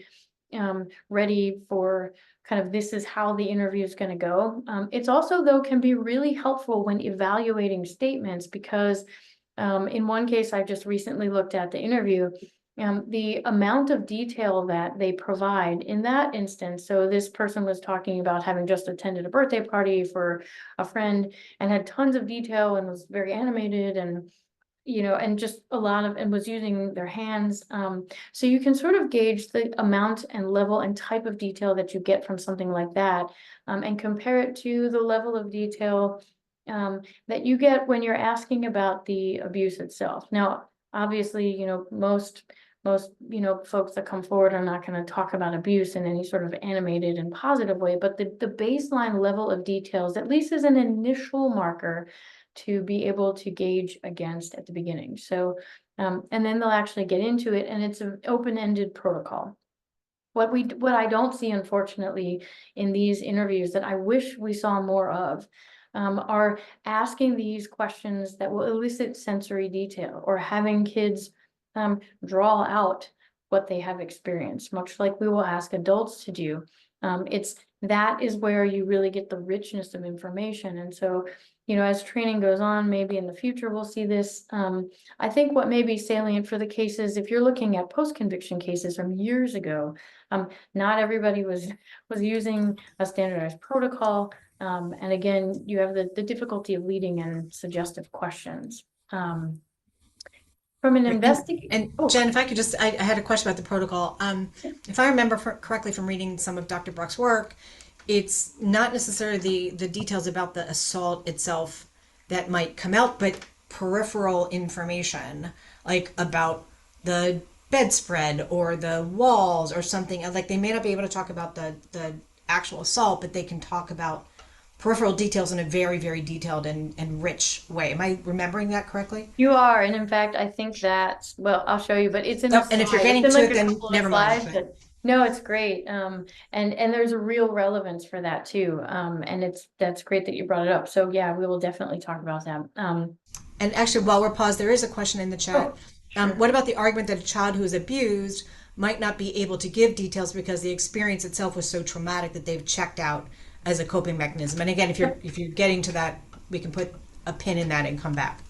Speaker 2: ready for kind of this is how the interview is going to go. It's also, though, can be really helpful when evaluating statements because in one case I just recently looked at the interview, the amount of detail that they provide in that instance. So this person was talking about having just attended a birthday party for a friend and had tons of detail and was very animated and and just a lot of, and was using their hands. So you can sort of gauge the amount and level and type of detail that you get from something like that, and compare it to the level of detail that you get when you're asking about the abuse itself. Now, obviously, most folks that come forward are not going to talk about abuse in any sort of animated and positive way, but the baseline level of details, at least as an initial marker to be able to gauge against at the beginning. So, and then they'll actually get into it, and it's an open-ended protocol. What I don't see, unfortunately, in these interviews that I wish we saw more of, are asking these questions that will elicit sensory detail or having kids draw out what they have experienced, much like we will ask adults to do. That is where you really get the richness of information. And so, as training goes on, maybe in the future we'll see this. I think what may be salient for the cases, if you're looking at post-conviction cases from years ago, not everybody was using a standardized protocol. And again, you have the difficulty of leading in suggestive questions. From an investigator.
Speaker 1: And Jen, if I could just, I had a question about the protocol. If I remember correctly from reading some of Dr. Bruck's work, it's not necessarily the details about the assault itself that might come out, but peripheral information, like about the bedspread or the walls or something. Like they may not be able to talk about the actual assault, but they can talk about peripheral details in a very, very detailed and rich way. Am I remembering that correctly?
Speaker 2: You are, and in fact, I think that, well, I'll show you, but it's in
Speaker 1: Oh,
Speaker 2: the
Speaker 1: and if you're
Speaker 2: slide.
Speaker 1: getting
Speaker 2: It's in
Speaker 1: to
Speaker 2: like
Speaker 1: it,
Speaker 2: a
Speaker 1: then
Speaker 2: couple of
Speaker 1: never mind.
Speaker 2: slides, but no, it's great. And there's a real relevance for that too. And that's great that you brought it up. So yeah, we will definitely talk about that.
Speaker 1: And actually, while we're paused, there is a question in the chat.
Speaker 2: Sure.
Speaker 1: What about the argument that a child who is abused might not be able to give details because the experience itself was so traumatic that they've checked out as a coping mechanism? And again, if you're getting to that, we can put a pin in that and come back.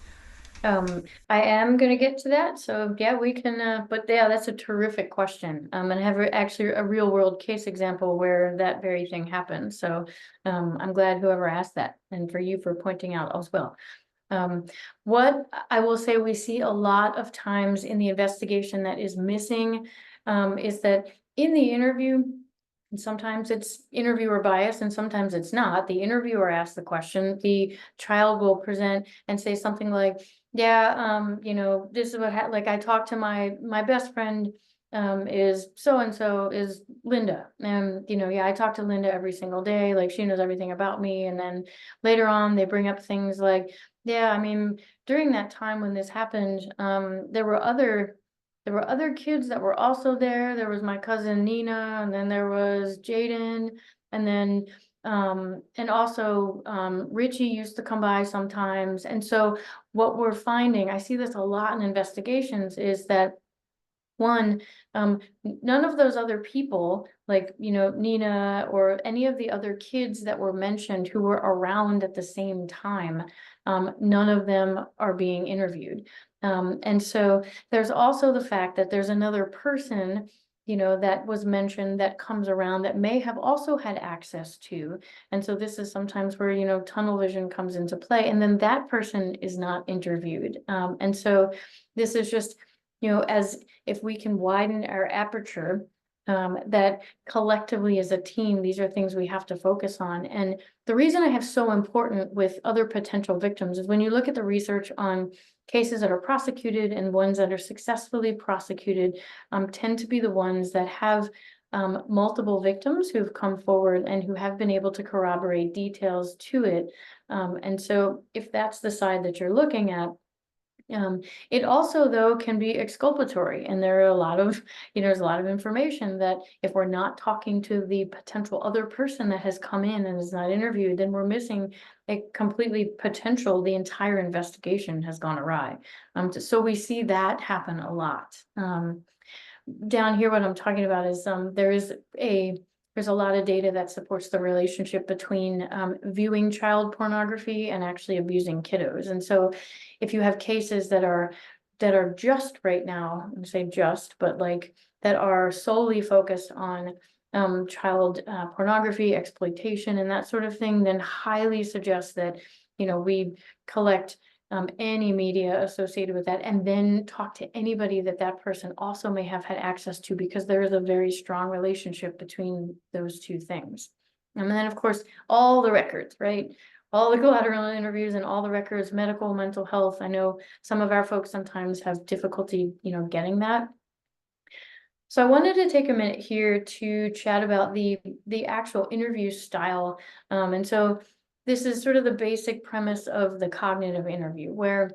Speaker 2: I am going to get to that. So yeah, we can, but yeah, that's a terrific question. And I have actually a real world case example where that very thing happened. So, I'm glad whoever asked that and for you for pointing out as well. What I will say we see a lot of times in the investigation that is missing, is that in the interview, and sometimes it's interviewer bias and sometimes it's not. The interviewer asks the question, the child will present and say something like, yeah, this is what like I talked to my best friend is so-and-so is Linda. And yeah, I talk to Linda every single day, like she knows everything about me. And then later on they bring up things like, yeah, I mean, during that time when this happened, there were other kids that were also there. There was my cousin Nina, and then there was Jaden, and then and also Richie used to come by sometimes. And so what we're finding, I see this a lot in investigations, is that one, none of those other people, like, Nina or any of the other kids that were mentioned who were around at the same time, none of them are being interviewed. And so there's also the fact that there's another person, that was mentioned that comes around that may have also had access to. And so this is sometimes where, tunnel vision comes into play, and then that person is not interviewed. And so this is just, as if we can widen our aperture, that collectively as a team, these are things we have to focus on. And the reason I have so important with other potential victims is when you look at the research on cases that are prosecuted and ones that are successfully prosecuted, tend to be the ones that have multiple victims who've come forward and who have been able to corroborate details to it. And so if that's the side that you're looking at, It also, though, can be exculpatory, and there are a lot of, there's a lot of information that if we're not talking to the potential other person that has come in and is not interviewed, then we're missing a completely potential, the entire investigation has gone awry. So we see that happen a lot. Down here, what I'm talking about is, there's a lot of data that supports the relationship between viewing child pornography and actually abusing kiddos. And so if you have cases that are just right now, I say just, but like that are solely focused on child pornography, exploitation, and that sort of thing, then highly suggest that, we collect any media associated with that, and then talk to anybody that that person also may have had access to, because there is a very strong relationship between those two things. And then, of course, all the records, right? All the collateral interviews and all the records, medical, mental health. I know some of our folks sometimes have difficulty, getting that. So I wanted to take a minute here to chat about the actual interview style. And so this is sort of the basic premise of the cognitive interview, where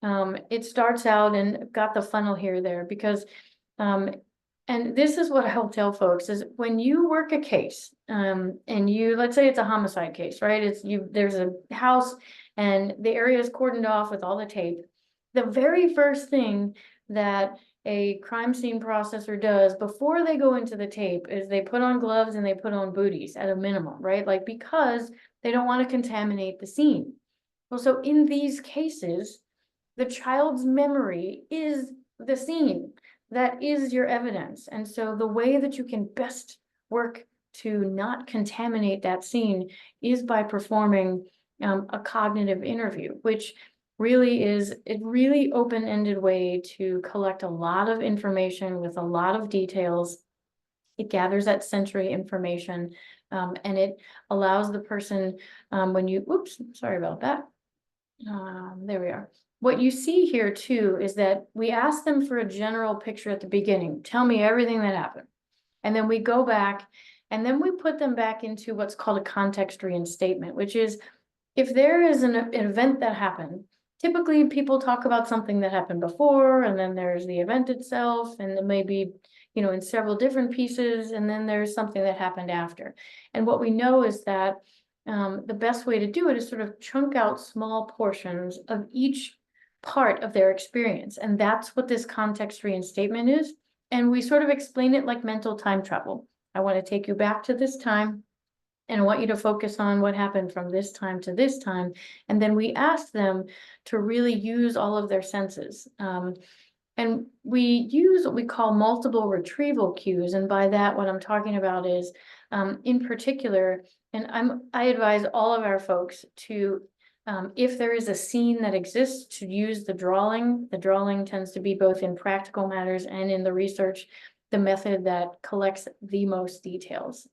Speaker 2: it starts out, and got the funnel here there because and this is what I'll tell folks is when you work a case, and let's say it's a homicide case, right? There's a house and the area is cordoned off with all the tape. The very first thing that a crime scene processor does before they go into the tape is they put on gloves and they put on booties at a minimum, right? Like, because they don't want to contaminate the scene. Well, so in these cases, the child's memory is the scene. That is your evidence. And so the way that you can best work to not contaminate that scene is by performing a cognitive interview, which really is a really open-ended way to collect a lot of information with a lot of details. It gathers that sensory information, and it allows the person, sorry about that. There we are. What you see here too is that we ask them for a general picture at the beginning. Tell me everything that happened. And then we go back and then we put them back into what's called a context reinstatement, which is if there is an event that happened, typically people talk about something that happened before, and then there's the event itself, and then maybe, in several different pieces, and then there's something that happened after. And what we know is that the best way to do it is sort of chunk out small portions of each part of their experience. And that's what this context reinstatement is. And we sort of explain it like mental time travel. I want to take you back to this time, and I want you to focus on what happened from this time to this time. And then we ask them to really use all of their senses. And we use what we call multiple retrieval cues. And by that, what I'm talking about is, in particular, and I advise all of our folks to, if there is a scene that exists, to use the drawing. The drawing tends to be both in practical matters and in the research, the method that collects the most details.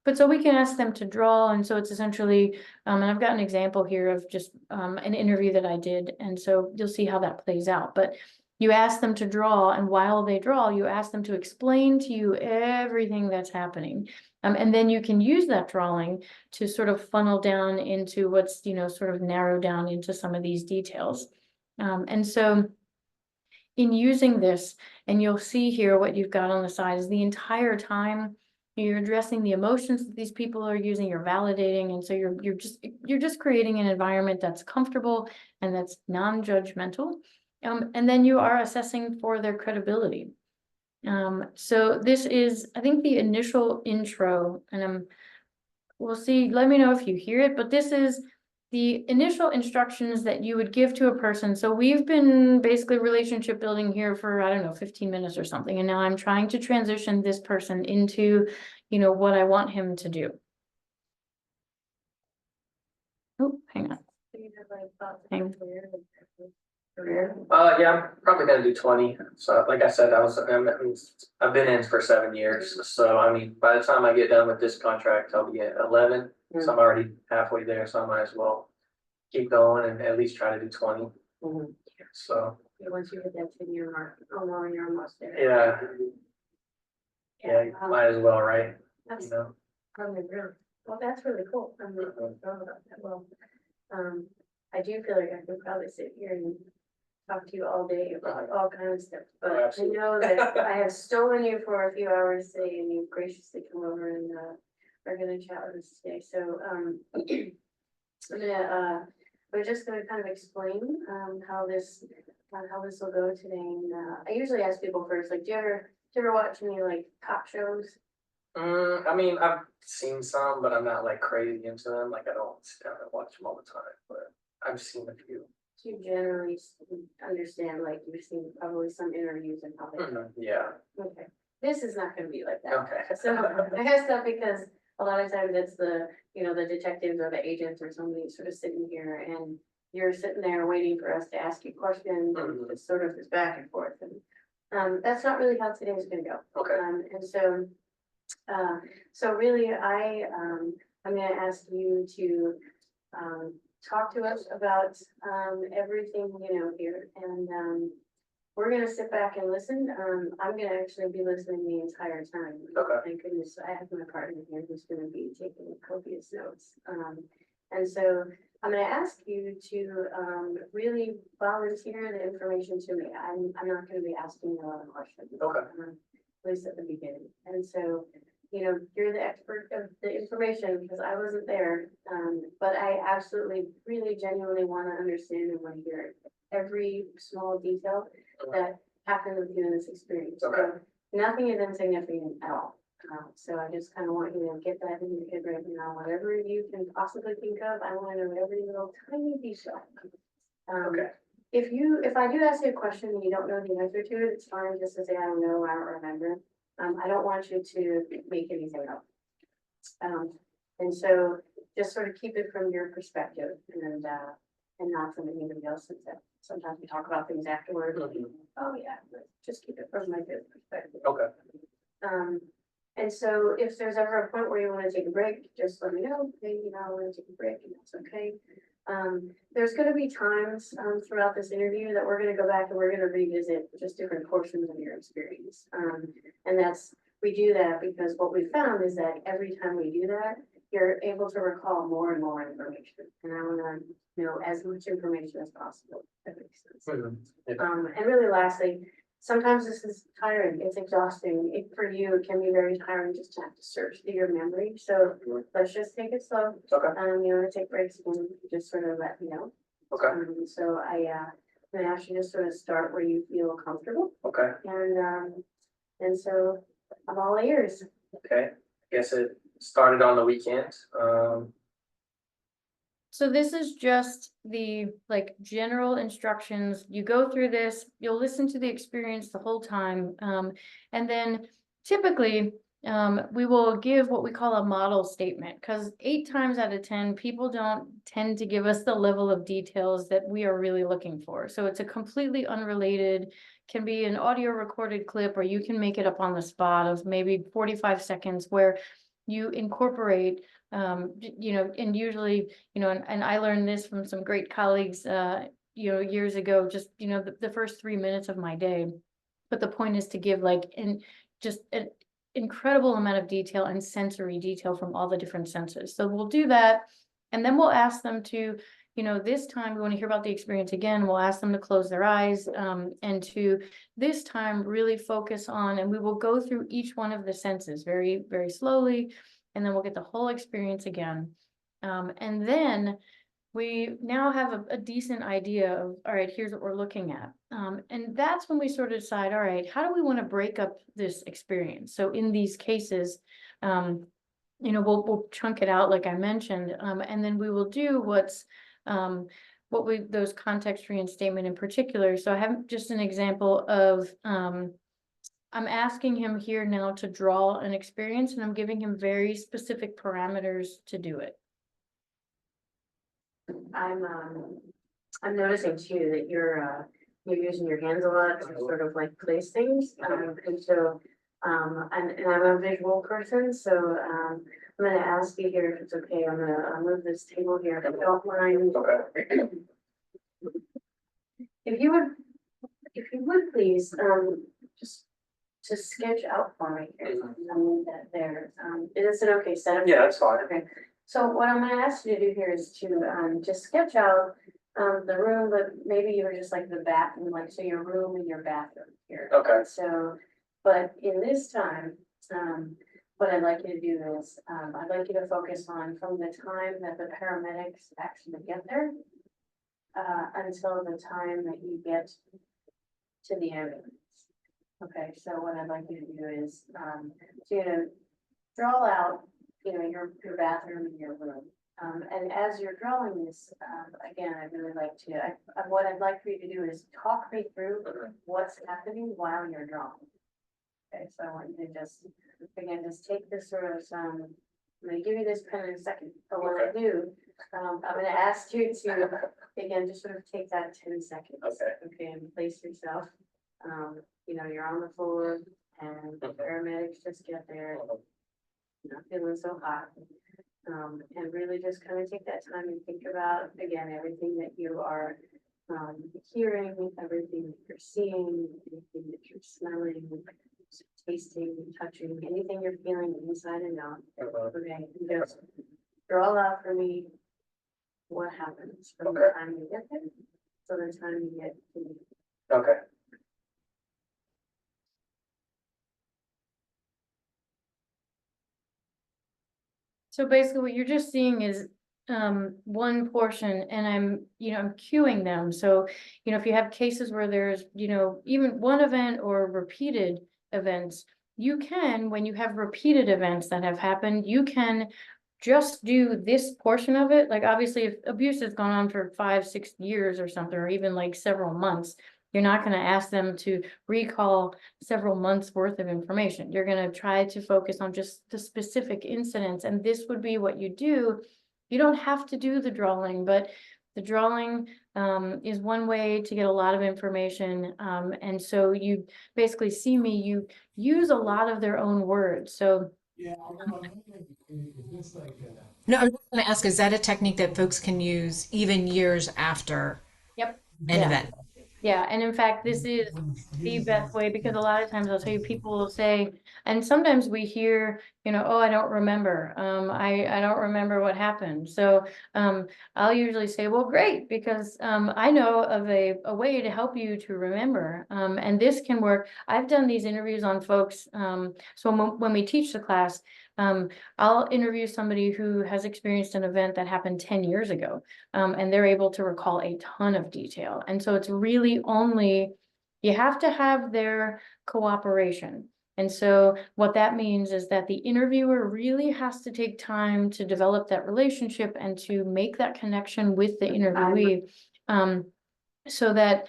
Speaker 2: But so we can ask them to draw, and so it's essentially, and I've got an example here of just an interview that I did, and so you'll see how that plays out. But you ask them to draw, and while they draw, you ask them to explain to you everything that's happening. And then you can use that drawing to sort of funnel down into what's, sort of narrow down into some of these details. And so in using this, and you'll see here what you've got on the side is the entire time you're addressing the emotions that these people are using, you're validating, and so you're just creating an environment that's comfortable and that's non-judgmental. And then you are assessing for their credibility. So this is, I think, the initial intro, and we'll see, let me know if you hear it, but this is the initial instructions that you would give to a person. So we've been basically relationship building here for, I don't know, 15 minutes or something. And now I'm trying to transition this person into, what I want him to do. Oh, hang on.
Speaker 4: Yeah, I'm probably gonna do 20. So like I said, I've been in for 7 years. So I mean, by the time I get done with this contract, I'll be at 11. So I'm already halfway there, so I might as well keep going and at least try to do 20. So
Speaker 5: Once you hit that 10-year mark, oh no, you're almost there.
Speaker 4: yeah, you might as well, right?
Speaker 5: That's
Speaker 4: You know,
Speaker 5: probably really, well, that's really cool. I'm really proud about that. Well, I do feel like I could probably sit here and talk to you all day about all kinds of stuff, but I
Speaker 4: Absolutely.
Speaker 5: know that I have stolen you for a few hours today and you've graciously come over and, are gonna chat with us today, so, we're just gonna kind of explain, how this will go today, and, I usually ask people first, like, do you ever watch any, like, cop shows?
Speaker 4: I mean, I've seen some, but I'm not like crazy into them. Like I don't sit down and watch them all the time, but I've seen a few.
Speaker 5: Do you generally understand, like, you've seen probably some interviews and how they,
Speaker 4: Yeah,
Speaker 5: okay, this is not gonna be like that.
Speaker 4: okay.
Speaker 5: So I ask that because a lot of times it's the, the detectives or the agents or somebody sort of sitting here and you're sitting there waiting for us to ask you questions, and it's sort of this back and forth, and that's not really how today's gonna go.
Speaker 4: Okay.
Speaker 5: And so, so really, I'm gonna ask you to, talk to us about, everything, here, and, we're gonna sit back and listen. I'm gonna actually be listening the entire time.
Speaker 4: Okay.
Speaker 5: Thank goodness, I have my partner here who's gonna be taking copious notes. And so I'm gonna ask you to, really volunteer the information to me. I'm not gonna be asking you a lot of questions.
Speaker 4: Okay.
Speaker 5: At least at the beginning. And so, you're the expert of the information because I wasn't there. But I absolutely, really genuinely want to understand and want to hear every small detail that happened with you in this experience.
Speaker 4: Okay.
Speaker 5: So nothing is insignificant at all. So I just kind of want you to get that in your head right now. Whatever you can possibly think of, I want to know every little tiny detail.
Speaker 4: Okay.
Speaker 5: If I do ask you a question and you don't know the answer to it, it's fine just to say, I don't know, I don't remember. I don't want you to make anything up. And so just sort of keep it from your perspective and not from anybody else's. Sometimes we talk about things afterward. Oh yeah, but just keep it from my good perspective.
Speaker 4: Okay.
Speaker 5: And so if there's ever a point where you want to take a break, just let me know. Hey, I want to take a break and that's okay. There's gonna be times, throughout this interview that we're gonna go back and we're gonna revisit just different portions of your experience. And we do that because what we found is that every time we do that, you're able to recall more and more information. And I wanna know as much information as possible, if that makes sense. And really lastly, sometimes this is tiring, it's exhausting. For you, it can be very tiring just to have to search through your memory. So let's just take it slow.
Speaker 4: Okay.
Speaker 5: You want to take breaks and just sort of let me know.
Speaker 4: Okay.
Speaker 5: So I'm gonna ask you to sort of start where you feel comfortable.
Speaker 4: Okay.
Speaker 5: And so I'm all ears.
Speaker 4: Okay. Guess it started on the weekend.
Speaker 2: So this is just the like general instructions. You go through this, you'll listen to the experience the whole time. And then typically, we will give what we call a model statement because 8 times out of 10, people don't tend to give us the level of details that we are really looking for. So it's a completely unrelated, can be an audio recorded clip, or you can make it up on the spot of maybe 45 seconds where you incorporate and usually, and I learned this from some great colleagues, years ago, just, the first 3 minutes of my day. But the point is to give just an incredible amount of detail and sensory detail from all the different senses. So we'll do that. And then we'll ask them to, this time we want to hear about the experience again. We'll ask them to close their eyes and to this time really focus on, and we will go through each one of the senses very, very slowly. And then we'll get the whole experience again. And then we now have a decent idea of, all right, here's what we're looking at. And that's when we sort of decide, all right, how do we want to break up this experience? So in these cases, we'll chunk it out like I mentioned, and then we will do those context reinstatement in particular. So I have just an example of, I'm asking him here now to draw an experience and I'm giving him very specific parameters to do it.
Speaker 5: I'm noticing too that you're using your hands a lot to sort of like place things. And so, and I'm a visual person, so, I'm gonna ask you here if it's okay. I'm gonna move this table here if you don't mind.
Speaker 4: Okay.
Speaker 5: If you would please, just to sketch out for me here. I'll move that there. Is it okay setup?
Speaker 4: Yeah, that's fine.
Speaker 5: Okay, so what I'm gonna ask you to do here is to just sketch out the room, but maybe you were just like the bathroom, like, so your room and your bathroom here.
Speaker 4: Okay.
Speaker 5: So, but in this time, what I'd like you to do is, I'd like you to focus on from the time that the paramedics actually get there, until the time that you get to the ambulance. Okay, so what I'd like you to do is, so you know, draw out, you know, your bathroom and your room. And as you're drawing this, again, I'd really like to, what I'd like for you to do is talk me through what's happening while you're drawing. Okay, so I want you to just, again, just take this sort of, I'm gonna give you this pen in a second, but when I do, I'm gonna ask you to, again, just sort of take that 10 seconds.
Speaker 4: Okay.
Speaker 5: Okay, and place yourself, you know, you're on the floor and the paramedics just get there, not feeling so hot. And really just kind of take that time and think about, again, everything that you are hearing, everything that you're seeing, anything that you're smelling, tasting, touching, anything you're feeling inside and out. Okay, and just draw out for me what happens from the time you get there to the time you get to the.
Speaker 4: Okay.
Speaker 2: So basically what you're just seeing is one portion, and I'm queuing them. So, if you have cases where there's, even one event or repeated events, you can, when you have repeated events that have happened, you can just do this portion of it. Like, obviously, if abuse has gone on for 5-6 years or something, or even like several months, you're not going to ask them to recall several months worth of information. You're going to try to focus on just the specific incidents. And this would be what you do. You don't have to do the drawing, but the drawing is one way to get a lot of information. And so you basically see me, you use a lot of their own words. So
Speaker 6: Yeah, is this like
Speaker 1: No, I was going to ask, is that a technique that folks can use even years after
Speaker 2: yep.
Speaker 1: an
Speaker 2: Yeah.
Speaker 1: event?
Speaker 2: Yeah, and in fact, this is the best way, because a lot of times I'll tell you, people will say, and sometimes we hear, oh, I don't remember. I don't remember what happened. So I'll usually say, well, great, because I know of a way to help you to remember. And this can work. I've done these interviews on folks. So when we teach the class, I'll interview somebody who has experienced an event that happened 10 years ago, and they're able to recall a ton of detail. And so it's really only, you have to have their cooperation. And so what that means is that the interviewer really has to take time to develop that relationship and to make that connection with the interviewee, so that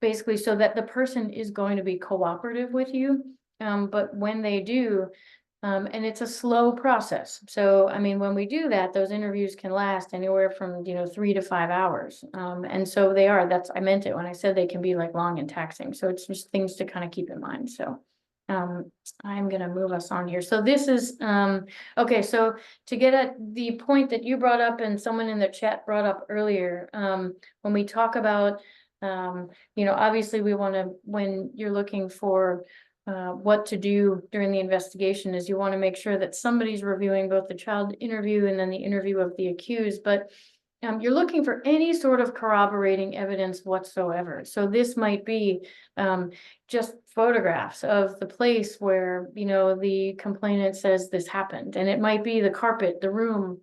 Speaker 2: basically, so that the person is going to be cooperative with you. But when they do, and it's a slow process. So, I mean, when we do that, those interviews can last anywhere from, 3 to 5 hours. And so they are, I meant it when I said they can be like long and taxing. So it's just things to kind of keep in mind. So I'm going to move us on here. So this is, okay. So to get at the point that you brought up and someone in the chat brought up earlier, when we talk about, obviously we want to, when you're looking for what to do during the investigation, is you want to make sure that somebody's reviewing both the child interview and then the interview of the accused, but you're looking for any sort of corroborating evidence whatsoever. So this might be just photographs of the place where, the complainant says this happened, and it might be the carpet, the room.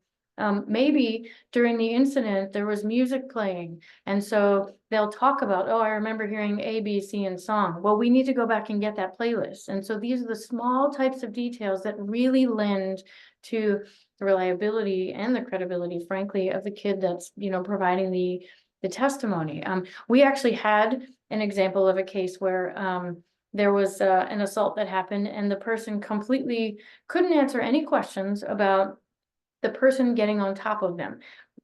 Speaker 2: Maybe during the incident, there was music playing. And so they'll talk about, oh, I remember hearing A, B, C, and song. Well, we need to go back and get that playlist. And so these are the small types of details that really lend to the reliability and the credibility, frankly, of the kid that's, providing the testimony. We actually had an example of a case where there was an assault that happened, and the person completely couldn't answer any questions about the person getting on top of them,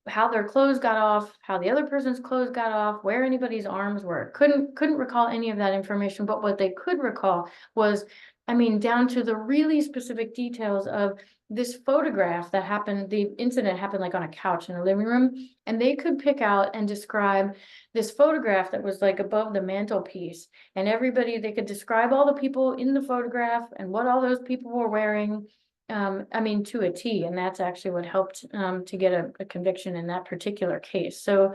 Speaker 2: how their clothes got off, how the other person's clothes got off, where anybody's arms were. Couldn't recall any of that information, but what they could recall was, I mean, down to the really specific details of this photograph that happened. The incident happened like on a couch in a living room, and they could pick out and describe this photograph that was like above the mantelpiece, and they could describe all the people in the photograph and what all those people were wearing. I mean, to a T, and that's actually what helped to get a conviction in that particular case. So,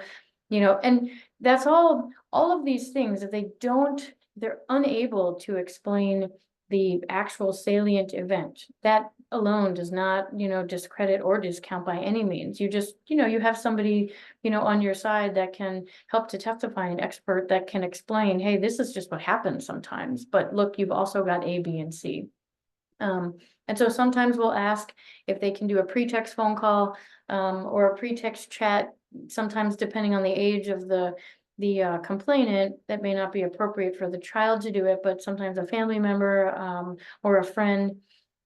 Speaker 2: you know, and that's all of these things that they're unable to explain the actual salient event. That alone does not, you know, discredit or discount by any means. You just, you know, you have somebody, you know, on your side that can help to testify, an expert that can explain, hey, this is just what happens sometimes, but look, you've also got A, B, and C. And so sometimes we'll ask if they can do a pretext phone call, or a pretext chat, sometimes depending on the age of the complainant, that may not be appropriate for the child to do it, but sometimes a family member, or a friend.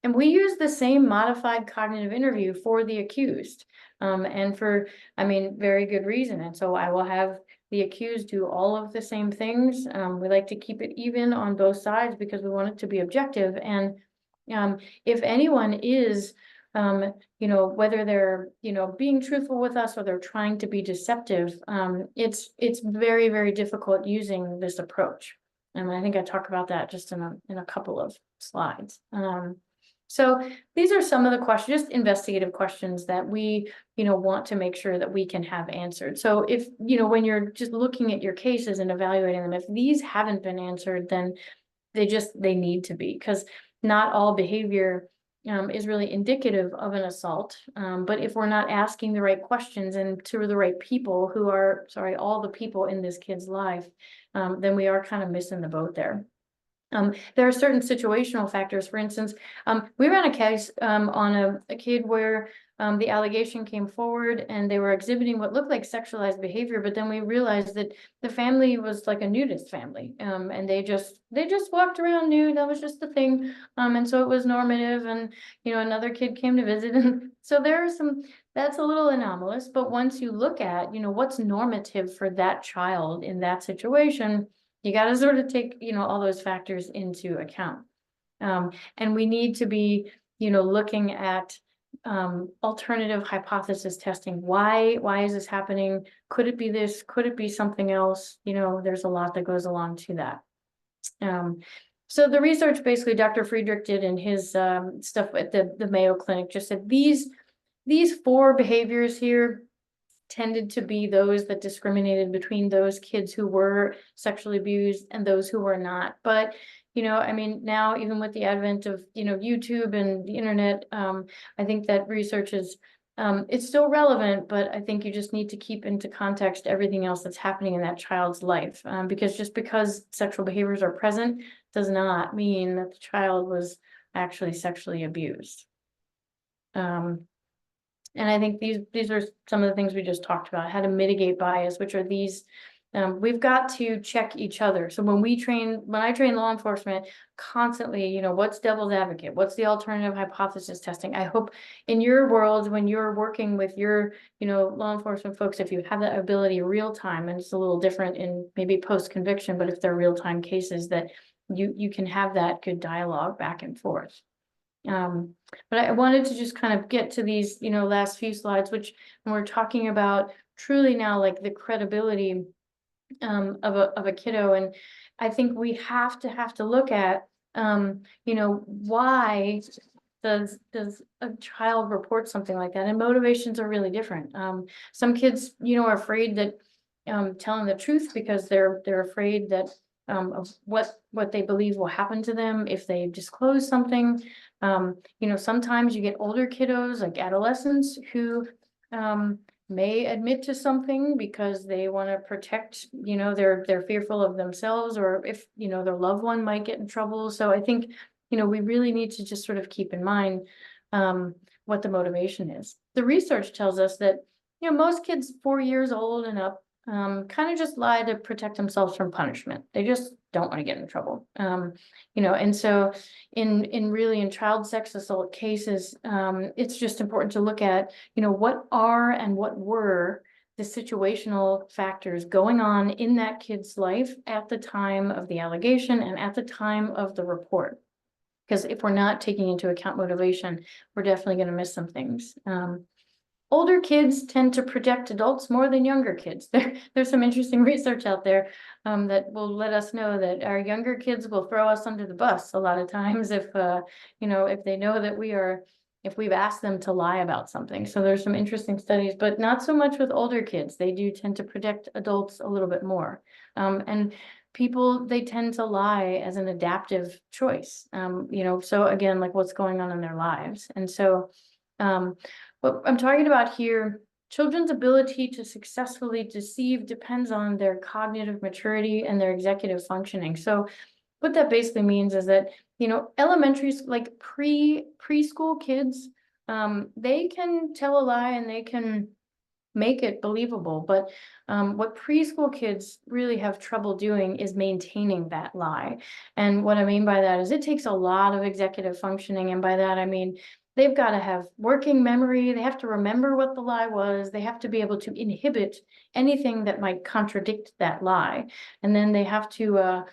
Speaker 2: And we use the same modified cognitive interview for the accused, and for, I mean, very good reason. And so I will have the accused do all of the same things. We like to keep it even on both sides because we want it to be objective. And if anyone is, you know, whether they're, you know, being truthful with us or they're trying to be deceptive, it's very, very difficult using this approach. And I think I talk about that just in a couple of slides. So these are some of the questions, just investigative questions that we, you know, want to make sure that we can have answered. So if, you know, when you're just looking at your cases and evaluating them, if these haven't been answered, then they need to be, because not all behavior is really indicative of an assault. But if we're not asking the right questions and to the right people who are, all the people in this kid's life, then we are kind of missing the boat there. There are certain situational factors. For instance, we ran a case on a kid where the allegation came forward and they were exhibiting what looked like sexualized behavior, but then we realized that the family was like a nudist family, and they just walked around nude. That was just the thing, and so it was normative. And you know, another kid came to visit, and so there are some. That's a little anomalous, but once you look at, you know, what's normative for that child in that situation, you got to sort of take, you know, all those factors into account. And we need to be, you know, looking at alternative hypothesis testing. Why is this happening? Could it be this? Could it be something else? You know, there's a lot that goes along to that. So the research basically Dr. Friedrich did in his stuff at the Mayo Clinic just said these 4 behaviors here tended to be those that discriminated between those kids who were sexually abused and those who were not. But, you know, I mean, now even with the advent of, you know, YouTube and the internet, I think that research is, it's still relevant, but I think you just need to keep into context everything else that's happening in that child's life. Because just because sexual behaviors are present does not mean that the child was actually sexually abused. And I think these are some of the things we just talked about, how to mitigate bias, which are these, we've got to check each other. So when I train law enforcement constantly, you know, what's devil's advocate? What's the alternative hypothesis testing? I hope in your world, when you're working with your, you know, law enforcement folks, if you have that ability real time, and it's a little different in maybe post-conviction, but if they're real-time cases, that you can have that good dialogue back and forth. But I wanted to just kind of get to these, you know, last few slides, which when we're talking about truly now like the credibility of a kiddo. And I think we have to look at, you know, why does a child report something like that? And motivations are really different. Some kids, you know, are afraid that telling the truth because they're afraid that of what they believe will happen to them if they disclose something. You know, sometimes you get older kiddos, like adolescents, who may admit to something because they want to protect, you know, they're fearful of themselves, or if, you know, their loved one might get in trouble. So I think, you know, we really need to just sort of keep in mind what the motivation is. The research tells us that, you know, most kids 4 years old and up kind of just lie to protect themselves from punishment. They just don't want to get in trouble. You know, and so in child sex assault cases, it's just important to look at, you know, what are and what were the situational factors going on in that kid's life at the time of the allegation and at the time of the report. Because if we're not taking into account motivation, we're definitely going to miss some things. older kids tend to project adults more than younger kids. There's some interesting research out there that will let us know that our younger kids will throw us under the bus a lot of times if if they know that if we've asked them to lie about something. So there's some interesting studies, but not so much with older kids. They do tend to project adults a little bit more. And people, they tend to lie as an adaptive choice. So again, like what's going on in their lives. And so what I'm talking about here, children's ability to successfully deceive depends on their cognitive maturity and their executive functioning. So what that basically means is that, elementary, like preschool kids, they can tell a lie and they can make it believable. But what preschool kids really have trouble doing is maintaining that lie. And what I mean by that is it takes a lot of executive functioning. And by that, I mean, they've got to have working memory. They have to remember what the lie was. They have to be able to inhibit anything that might contradict that lie. And then they have to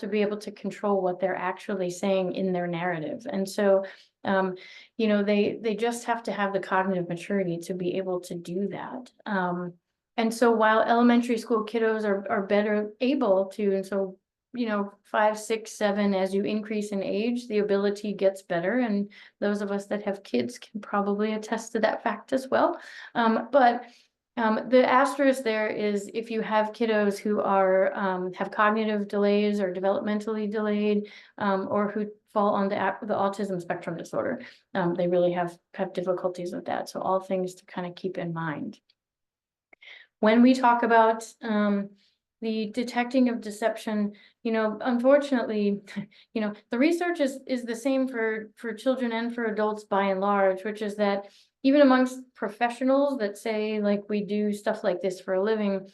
Speaker 2: be able to control what they're actually saying in their narrative. And so they just have to have the cognitive maturity to be able to do that. And so while elementary school kiddos are better able to, and so 5, 6, 7, as you increase in age, the ability gets better. And those of us that have kids can probably attest to that fact as well. But the asterisk there is if you have kiddos who are have cognitive delays or developmentally delayed, or who fall on the autism spectrum disorder, they really have difficulties with that. So all things to kind of keep in mind. When we talk about the detecting of deception, unfortunately, the research is the same for children and for adults by and large, which is that even amongst professionals that say like we do stuff like this for a living,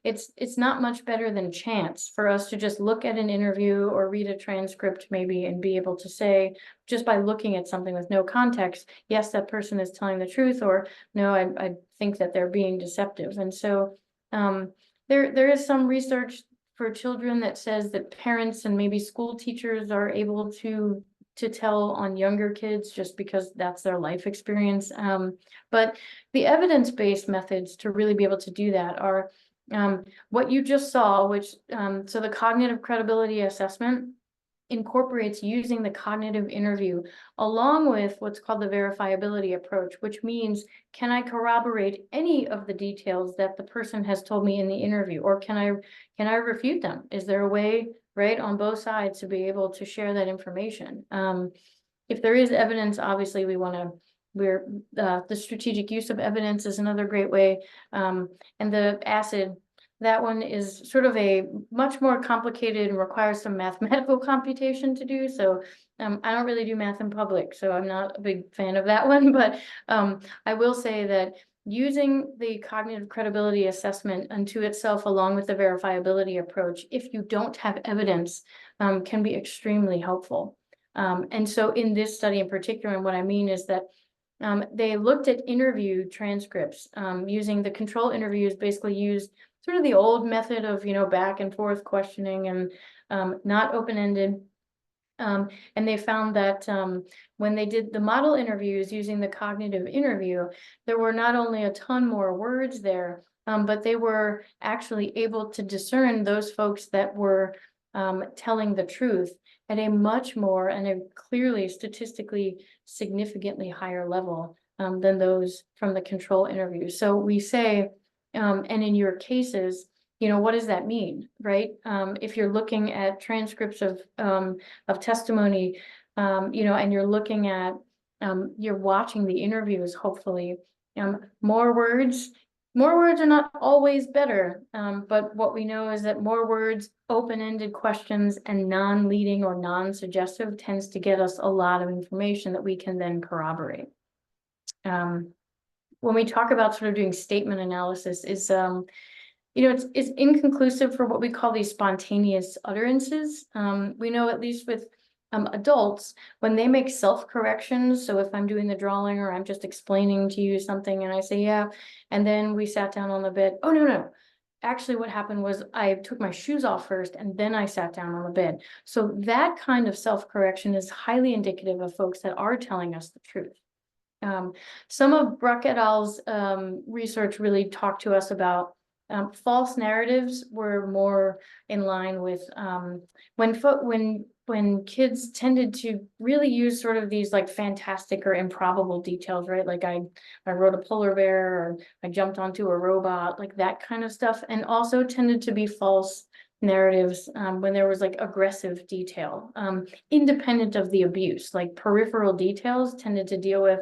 Speaker 2: it's not much better than chance for us to just look at an interview or read a transcript maybe and be able to say, just by looking at something with no context, yes, that person is telling the truth, or no, I think that they're being deceptive. And so there is some research for children that says that parents and maybe school teachers are able to tell on younger kids just because that's their life experience. But the evidence-based methods to really be able to do that are what you just saw, which so the cognitive credibility assessment incorporates using the cognitive interview along with what's called the verifiability approach, which means, can I corroborate any of the details that the person has told me in the interview, or can I refute them? Is there a way, right, on both sides to be able to share that information? If there is evidence, obviously the strategic use of evidence is another great way. And the ACID, that one is sort of a much more complicated and requires some mathematical computation to do. So I don't really do math in public, so I'm not a big fan of that one. But I will say that using the cognitive credibility assessment unto itself, along with the verifiability approach, if you don't have evidence, can be extremely helpful. And so in this study in particular, and what I mean is that they looked at interview transcripts using the control interviews, basically used sort of the old method of, back and forth questioning and not open-ended. And they found that when they did the model interviews using the cognitive interview, there were not only a ton more words there, but they were actually able to discern those folks that were telling the truth at a much more and a clearly statistically significantly higher level than those from the control interview. So we say, and in your cases, what does that mean, right? If you're looking at transcripts of testimony, and you're looking at, you're watching the interviews, hopefully, more words are not always better. But what we know is that more words, open-ended questions, and non-leading or non-suggestive tends to get us a lot of information that we can then corroborate. When we talk about sort of doing statement analysis, is it's inconclusive for what we call these spontaneous utterances. We know, at least with adults, when they make self-corrections, so if I'm doing the drawing or I'm just explaining to you something and I say, yeah, and then we sat down on the bed, oh, no. Actually, what happened was I took my shoes off first and then I sat down on the bed. So that kind of self-correction is highly indicative of folks that are telling us the truth. Some of Bruck et al.'s research really talked to us about false narratives were more in line with when kids tended to really use sort of these like fantastic or improbable details, right? Like I rode a polar bear, or I jumped onto a robot, like that kind of stuff, and also tended to be false narratives when there was like aggressive detail, independent of the abuse. Like peripheral details tended to deal with,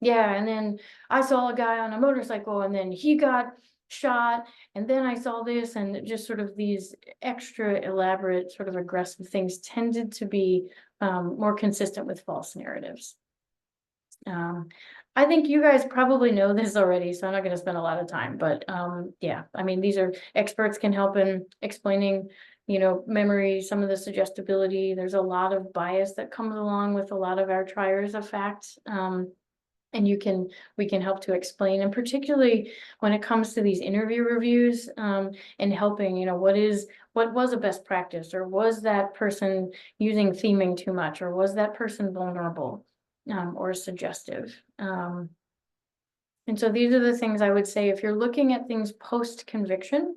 Speaker 2: yeah, and then I saw a guy on a motorcycle and then he got shot, and then I saw this, and just sort of these extra elaborate sort of aggressive things tended to be more consistent with false narratives. I think you guys probably know this already, so I'm not going to spend a lot of time, but yeah, I mean, these are experts can help in explaining, you know, memory, some of the suggestibility. There's a lot of bias that comes along with a lot of our triers of fact. And we can help to explain, and particularly when it comes to these interview reviews, and helping, you know, what was a best practice, or was that person using theming too much, or was that person vulnerable, or suggestive. And so these are the things I would say if you're looking at things post conviction,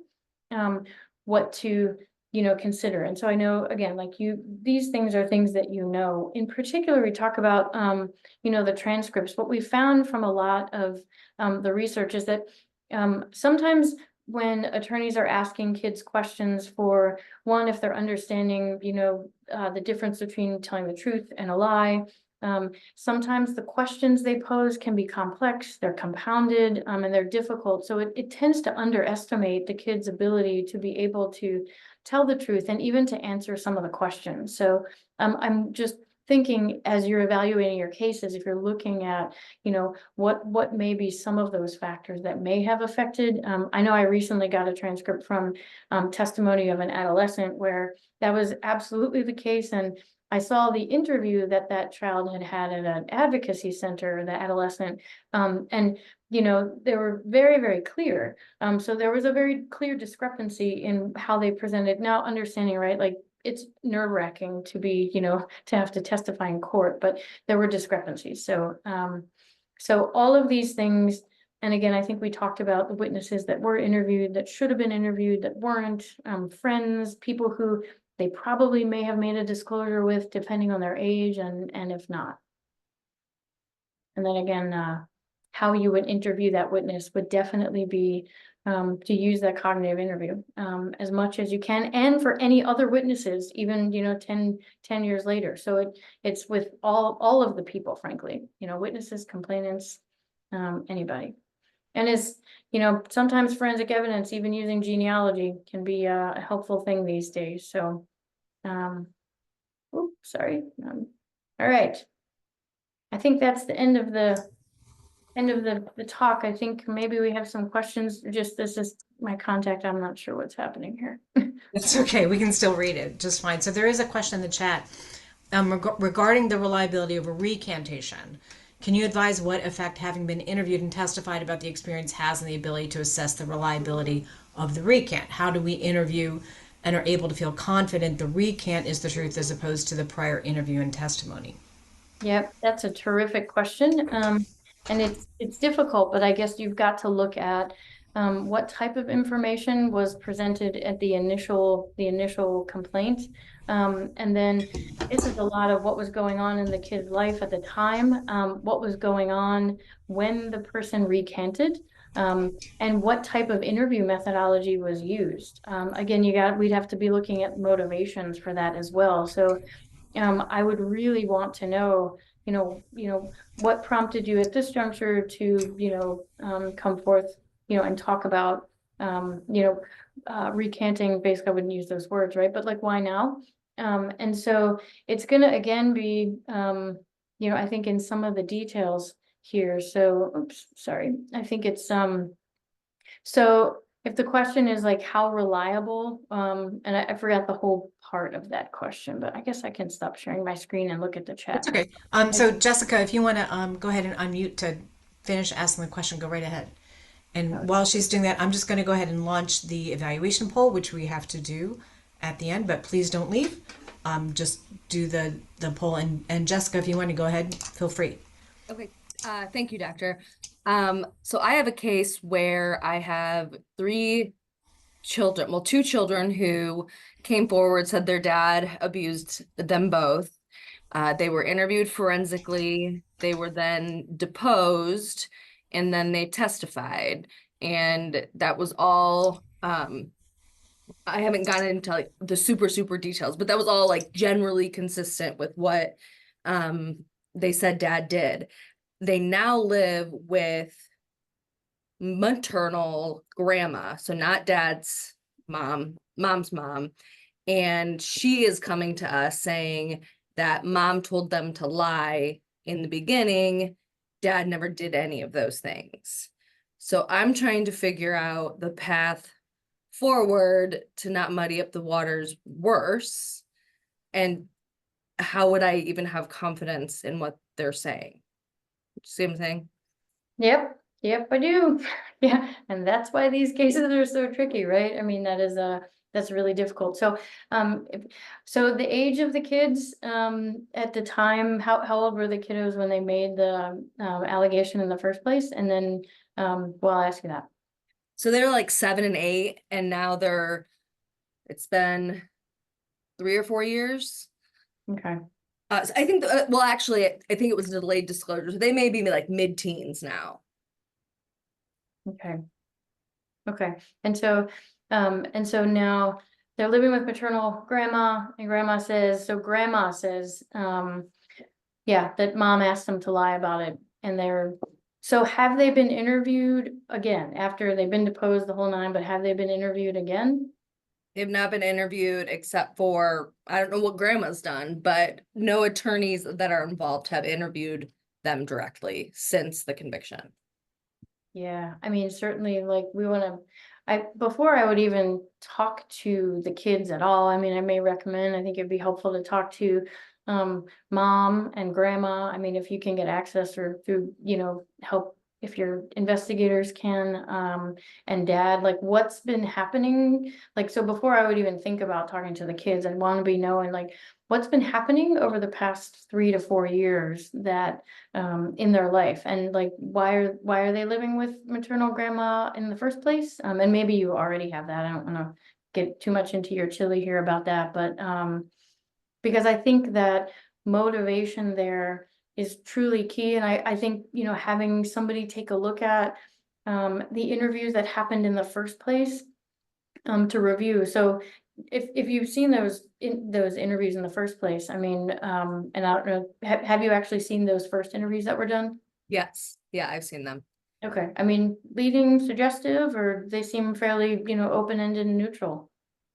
Speaker 2: what to, you know, consider. And so I know, again, like these things are things that, you know, in particular, we talk about, you know, the transcripts. What we found from a lot of the research is that sometimes when attorneys are asking kids questions for, one, if they're understanding, you know, the difference between telling the truth and a lie, sometimes the questions they pose can be complex, they're compounded, and they're difficult. So it tends to underestimate the kid's ability to be able to tell the truth and even to answer some of the questions. So I'm just thinking, as you're evaluating your cases, if you're looking at, you know, what may be some of those factors that may have affected. I know I recently got a transcript from testimony of an adolescent where that was absolutely the case, and I saw the interview that child had had at an advocacy center, the adolescent, and you know, they were very, very clear. So there was a very clear discrepancy in how they presented. Now understanding, right, like it's nerve-wracking to be, you know, to have to testify in court, but there were discrepancies. So, so all of these things, and again, I think we talked about the witnesses that were interviewed, that should have been interviewed, that weren't, friends, people who they probably may have made a disclosure with, depending on their age, and if not. And then again, how you would interview that witness would definitely be to use that cognitive interview as much as you can, and for any other witnesses, even, you know, 10 years later. So it's with all of the people, frankly, you know, witnesses, complainants, anybody. And it's, you know, sometimes forensic evidence, even using genealogy, can be a helpful thing these days. So, oops, sorry. All right. I think that's the end of the talk. I think maybe we have some questions. Just this is my contact. I'm not sure what's happening here.
Speaker 1: It's okay. We can still read it just fine. So there is a question in the chat regarding the reliability of a recantation. Can you advise what effect having been interviewed and testified about the experience has on the ability to assess the reliability of the recant? How do we interview and are able to feel confident the recant is the truth as opposed to the prior interview and testimony?
Speaker 2: Yep, that's a terrific question. And it's difficult, but I guess you've got to look at what type of information was presented at the initial complaint. And then this is a lot of what was going on in the kid's life at the time, what was going on when the person recanted, and what type of interview methodology was used. Again, we'd have to be looking at motivations for that as well. So I would really want to know, you know, what prompted you at this juncture to, you know, come forth, you know, and talk about, recanting. Basically, I wouldn't use those words, right? But like, why now? And so it's going to, again, be, you know, I think in some of the details here. So, oops, sorry. I think it's, so if the question is like how reliable, and I forgot the whole part of that question, but I guess I can stop sharing my screen and look at the chat.
Speaker 1: That's okay. So Jessica, if you want to go ahead and unmute to finish asking the question, go right ahead. And while she's doing that, I'm just going to go ahead and launch the evaluation poll, which we have to do at the end, but please don't leave. Just do the poll. And Jessica, if you want to go ahead, feel free.
Speaker 7: Okay. Thank you, Doctor. So I have a case where I have three children, well, two children who came forward, said their dad abused them both. They were interviewed forensically, they were then deposed, and then they testified. And that was all, I haven't gotten into like the super details, but that was all like generally consistent with what they said dad did. They now live with maternal grandma, so not dad's mom's mom. And she is coming to us saying that mom told them to lie in the beginning. Dad never did any of those things. So I'm trying to figure out the path forward to not muddy up the waters worse. And how would I even have confidence in what they're saying? See what I'm saying?
Speaker 2: Yep, I do. Yeah, and that's why these cases are so tricky, right? I mean, that's really difficult. So, so the age of the kids, at the time, how old were the kiddos when they made the, allegation in the first place? And then, well, I'll ask you that.
Speaker 7: So they're like 7 and 8, and now it's been 3 or 4 years.
Speaker 2: Okay.
Speaker 7: So I think, well, actually, I think it was delayed disclosure. So they may be like mid-teens now.
Speaker 2: Okay. Okay, and so now they're living with maternal grandma, and grandma says, yeah, that mom asked them to lie about it, and so have they been interviewed again after they've been deposed the whole nine, but have they been interviewed again?
Speaker 7: They've not been interviewed except for, I don't know what grandma's done, but no attorneys that are involved have interviewed them directly since the conviction.
Speaker 2: Yeah, I mean, certainly, like, before I would even talk to the kids at all, I mean, I think it'd be helpful to talk to mom and grandma. I mean, if you can get access or through, help, if your investigators can, and dad, like, what's been happening? Like, so before I would even think about talking to the kids, I'd want to be knowing, like, what's been happening over the past 3 to 4 years that in their life, and like why are they living with maternal grandma in the first place? And maybe you already have that. I don't want to get too much into your chili here about that, but because I think that motivation there is truly key, and I think having somebody take a look at the interviews that happened in the first place to review. So if you've seen those interviews in the first place, I mean, and I don't know, have you actually seen those first interviews that were done?
Speaker 7: Yes. Yeah, I've seen them.
Speaker 2: Okay, I mean, leading, suggestive, or they seem fairly, open-ended and neutral?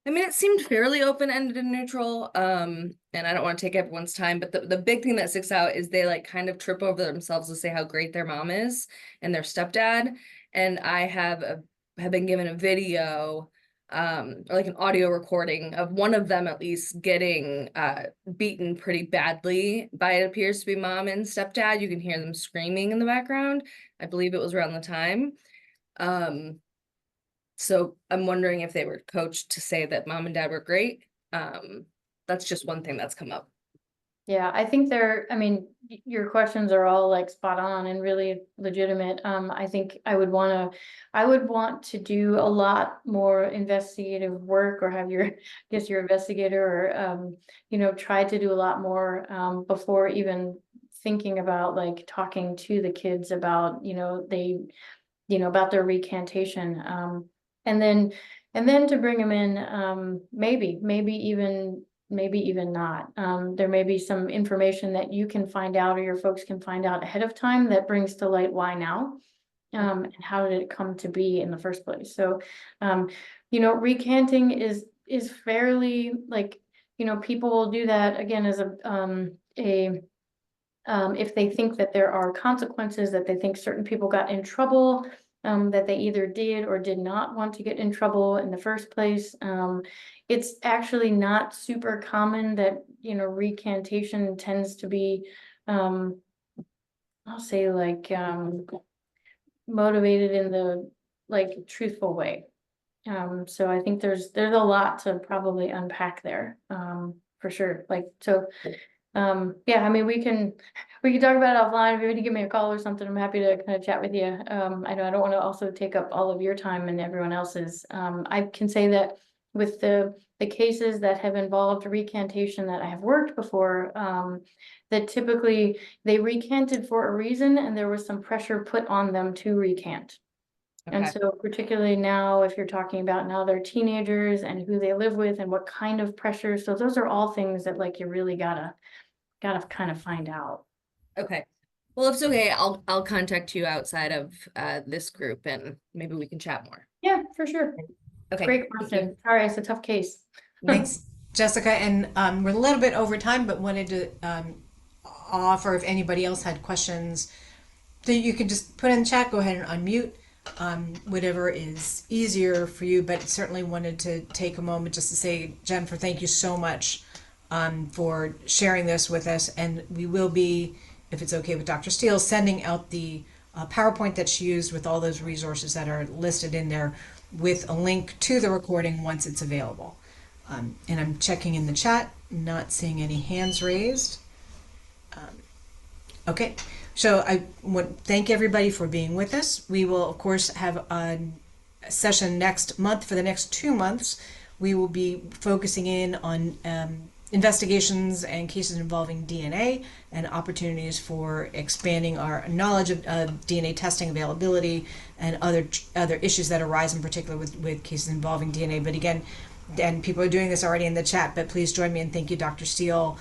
Speaker 7: I mean, it seemed fairly open-ended and neutral. And I don't want to take everyone's time, but the big thing that sticks out is they like kind of trip over themselves to say how great their mom is and their stepdad. And I have been given a video, or like an audio recording of one of them at least getting beaten pretty badly by, it appears to be, mom and stepdad. You can hear them screaming in the background. I believe it was around the time. So I'm wondering if they were coached to say that mom and dad were great. That's just one thing that's come up.
Speaker 2: Yeah, I think I mean, your questions are all like spot on and really legitimate. I think I would want to do a lot more investigative work, or have your investigator, or, try to do a lot more, before even thinking about like talking to the kids about, about their recantation. And then to bring them in, maybe even not. There may be some information that you can find out, or your folks can find out ahead of time, that brings to light why now, and how did it come to be in the first place. So, recanting is fairly, like, people will do that again as if they think that there are consequences, that they think certain people got in trouble, that they either did or did not want to get in trouble in the first place. It's actually not super common that, recantation tends to be, I'll say, like, motivated in the, like, truthful way. So I think there's a lot to probably unpack there, for sure. Like, so, yeah, I mean, we can talk about it offline. If you want to give me a call or something, I'm happy to kind of chat with you. I know I don't want to also take up all of your time and everyone else's. I can say that with the cases that have involved recantation that I have worked before, that typically they recanted for a reason and there was some pressure put on them to recant. And
Speaker 7: Okay.
Speaker 2: so particularly now, if you're talking about now they're teenagers and who they live with and what kind of pressure, so those are all things that like you really gotta kind of find out.
Speaker 7: Okay. Well, if it's okay, I'll contact you outside of this group and maybe we can chat more.
Speaker 2: Yeah, for sure.
Speaker 7: Okay.
Speaker 2: Great
Speaker 7: thank you.
Speaker 2: question. Sorry, it's a tough case.
Speaker 1: Thanks, Jessica. And we're a little bit over time, but wanted to offer if anybody else had questions that you could just put in chat. Go ahead and unmute, whatever is easier for you. But certainly wanted to take a moment just to say, Jennifer, thank you so much for sharing this with us. And we will be, if it's okay with Dr. Steele, sending out the PowerPoint that she used with all those resources that are listed in there with a link to the recording once it's available. And I'm checking in the chat, not seeing any hands raised. Okay, so I want to thank everybody for being with us. We will, of course, have a session next month. For the next 2 months, we will be focusing in on investigations and cases involving DNA and opportunities for expanding our knowledge of DNA testing availability and other issues that arise in particular with cases involving DNA. But again, and people are doing this already in the chat, but please join me and thank you, Dr. Steele,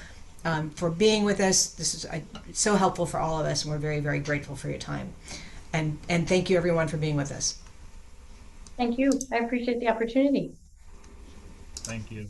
Speaker 1: for being with us. This is so helpful for all of us, and we're very, very grateful for your time. And thank you, everyone, for being with us.
Speaker 2: Thank you. I appreciate the opportunity.
Speaker 6: Thank you.